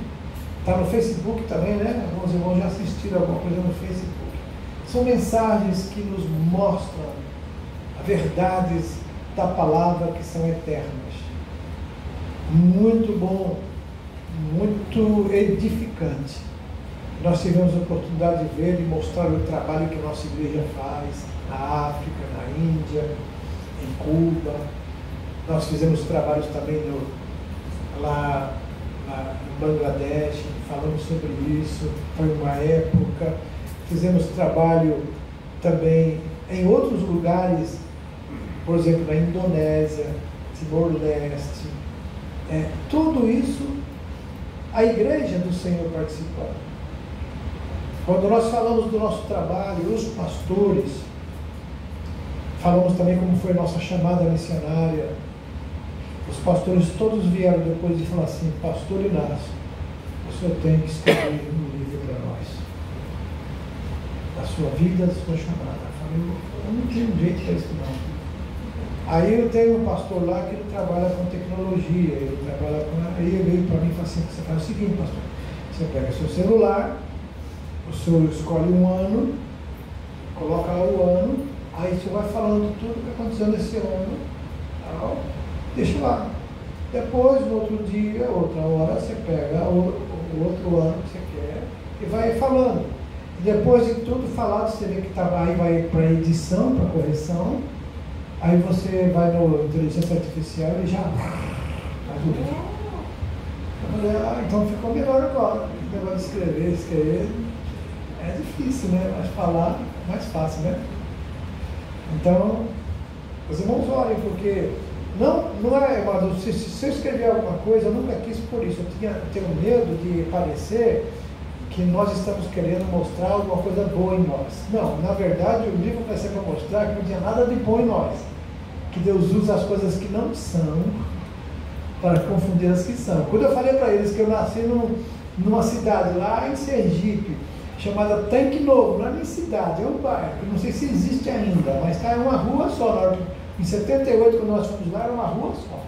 está no Facebook também, né? Alguns irmãos já assistiram alguma coisa no Facebook. São mensagens que nos mostram as verdades da palavra que são eternas. Muito bom, muito edificante. Nós tivemos a oportunidade de ver e mostrar o trabalho que a nossa igreja faz na África, na Índia, em Cuba. Nós fizemos trabalhos também lá no Bangladesh, falamos sobre isso, foi uma época. Fizemos trabalho também em outros lugares, por exemplo, na Indonésia, Timor-Leste. Tudo isso, a igreja do Senhor participando. Quando nós falamos do nosso trabalho, os pastores, falamos também como foi a nossa chamada missionária. Os pastores todos vieram depois e falaram assim: Pastor Inácio, o senhor tem que escrever um livro para nós, da sua vida, da sua chamada. Eu falei: eu não tenho jeito para isso não. Aí eu tenho um pastor lá que ele trabalha com tecnologia, aí ele veio para mim e falou assim: você faz o seguinte, pastor, você pega seu celular, o senhor escolhe um ano, coloca lá o ano, aí você vai falando tudo o que aconteceu nesse ano, tal, deixa lá. Depois, no outro dia, outra hora, você pega o outro ano que você quer e vai falando. E depois de tudo falado, você vê que aí vai para edição, para correção. Aí você vai no inteligência artificial e já ajuda. Eu falei: então ficou melhor agora. O negócio de escrever é difícil, né? Mas falar é mais fácil, né? Então, os irmãos olhem, porque não é, mas se eu escrever alguma coisa, eu nunca quis por isso. Eu tenho medo de parecer que nós estamos querendo mostrar alguma coisa boa em nós. Não, na verdade, o livro vai ser para mostrar que não tinha nada de bom em nós. Que Deus usa as coisas que não são para confundir as que são. Quando eu falei para eles que eu nasci numa cidade lá em Sergipe, chamada Tanque Novo, não é nem cidade, é um bairro, não sei se existe ainda, mas está em uma rua só. Em 78, quando nós fomos lá, era uma rua só.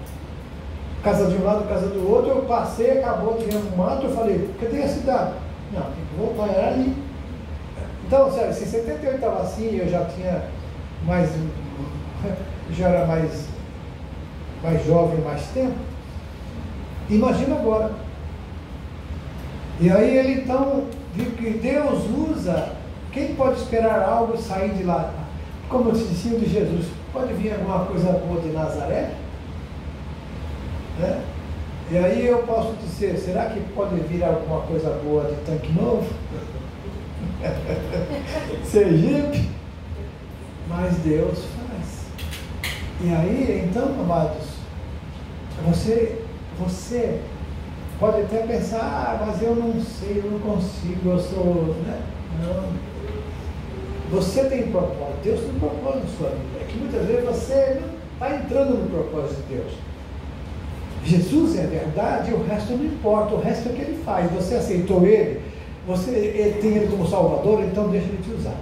Casa de um lado, casa do outro, eu passei, acabou, tinha um mato, eu falei: cadê a cidade? Não, tem que voltar, era ali. Então, sério, se em 78 estava assim, eu já tinha já era mais jovem, mais tempo, imagina agora. E aí ele então viu que Deus usa. Quem pode esperar algo e sair de lá? Como eu disse de Jesus, pode vir alguma coisa boa de Nazaré? Né? E aí eu posso dizer: será que pode vir alguma coisa boa de Tanque Novo? Sergipe? Mas Deus faz. E aí, então, amados, você pode até pensar: mas eu não sei, eu não consigo, eu sou... Né? Não. Você tem propósito, Deus tem propósito na sua vida. É que muitas vezes você não está entrando no propósito de Deus. Jesus é a verdade, o resto não importa, o resto é o que ele faz. Você aceitou ele, ele tem ele como Salvador, então deixa ele te usar.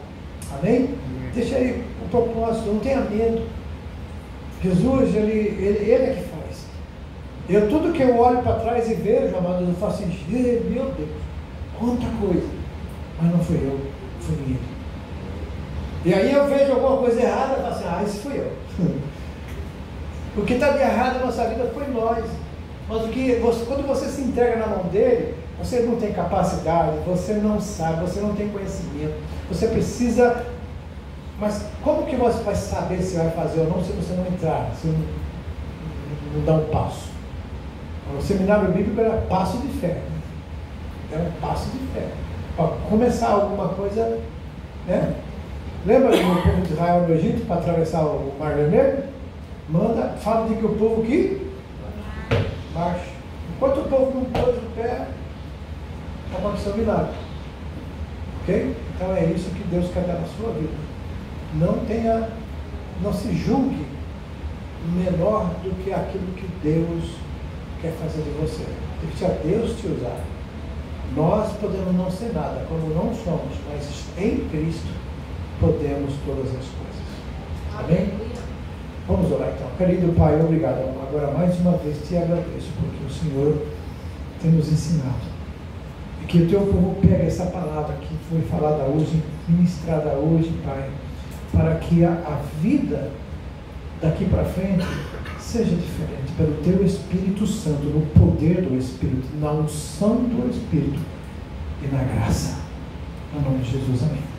Amém? Deixa ele o propósito, não tenha medo. Jesus, ele é que faz. Tudo que eu olho para trás e vejo, amados, eu falo assim: meu Deus, quanta coisa. Mas não fui eu, foi ele. E aí eu vejo alguma coisa errada e falo assim: esse fui eu. O que está de errado na nossa vida foi nós. Mas quando você se entrega na mão dele, você não tem capacidade, você não sabe, você não tem conhecimento, você precisa. Mas como que você vai saber se vai fazer ou não se você não entrar, se não dar um passo? O seminário bíblico era passo de fé. Era um passo de fé. Para começar alguma coisa, né? Lembra do povo de Israel no Egito para atravessar o Mar Vermelho? Fala de que o povo que marcha. Enquanto o povo não pôs o pé, aconteceu um milagre. Ok? Então é isso que Deus quer dar na sua vida. Não se julgue menor do que aquilo que Deus quer fazer de você. Deixa Deus te usar. Nós podemos não ser nada, como não somos, mas em Cristo podemos todas as coisas. Amém? Vamos orar então. Querido Pai, obrigado. Agora mais uma vez te agradeço, porque o Senhor tem nos ensinado. E que o teu povo pegue essa palavra que foi falada hoje, ministrada hoje, Pai, para que a vida daqui para frente seja diferente, pelo teu Espírito Santo, no poder do Espírito, na unção do Espírito e na graça. Em nome de Jesus, amém.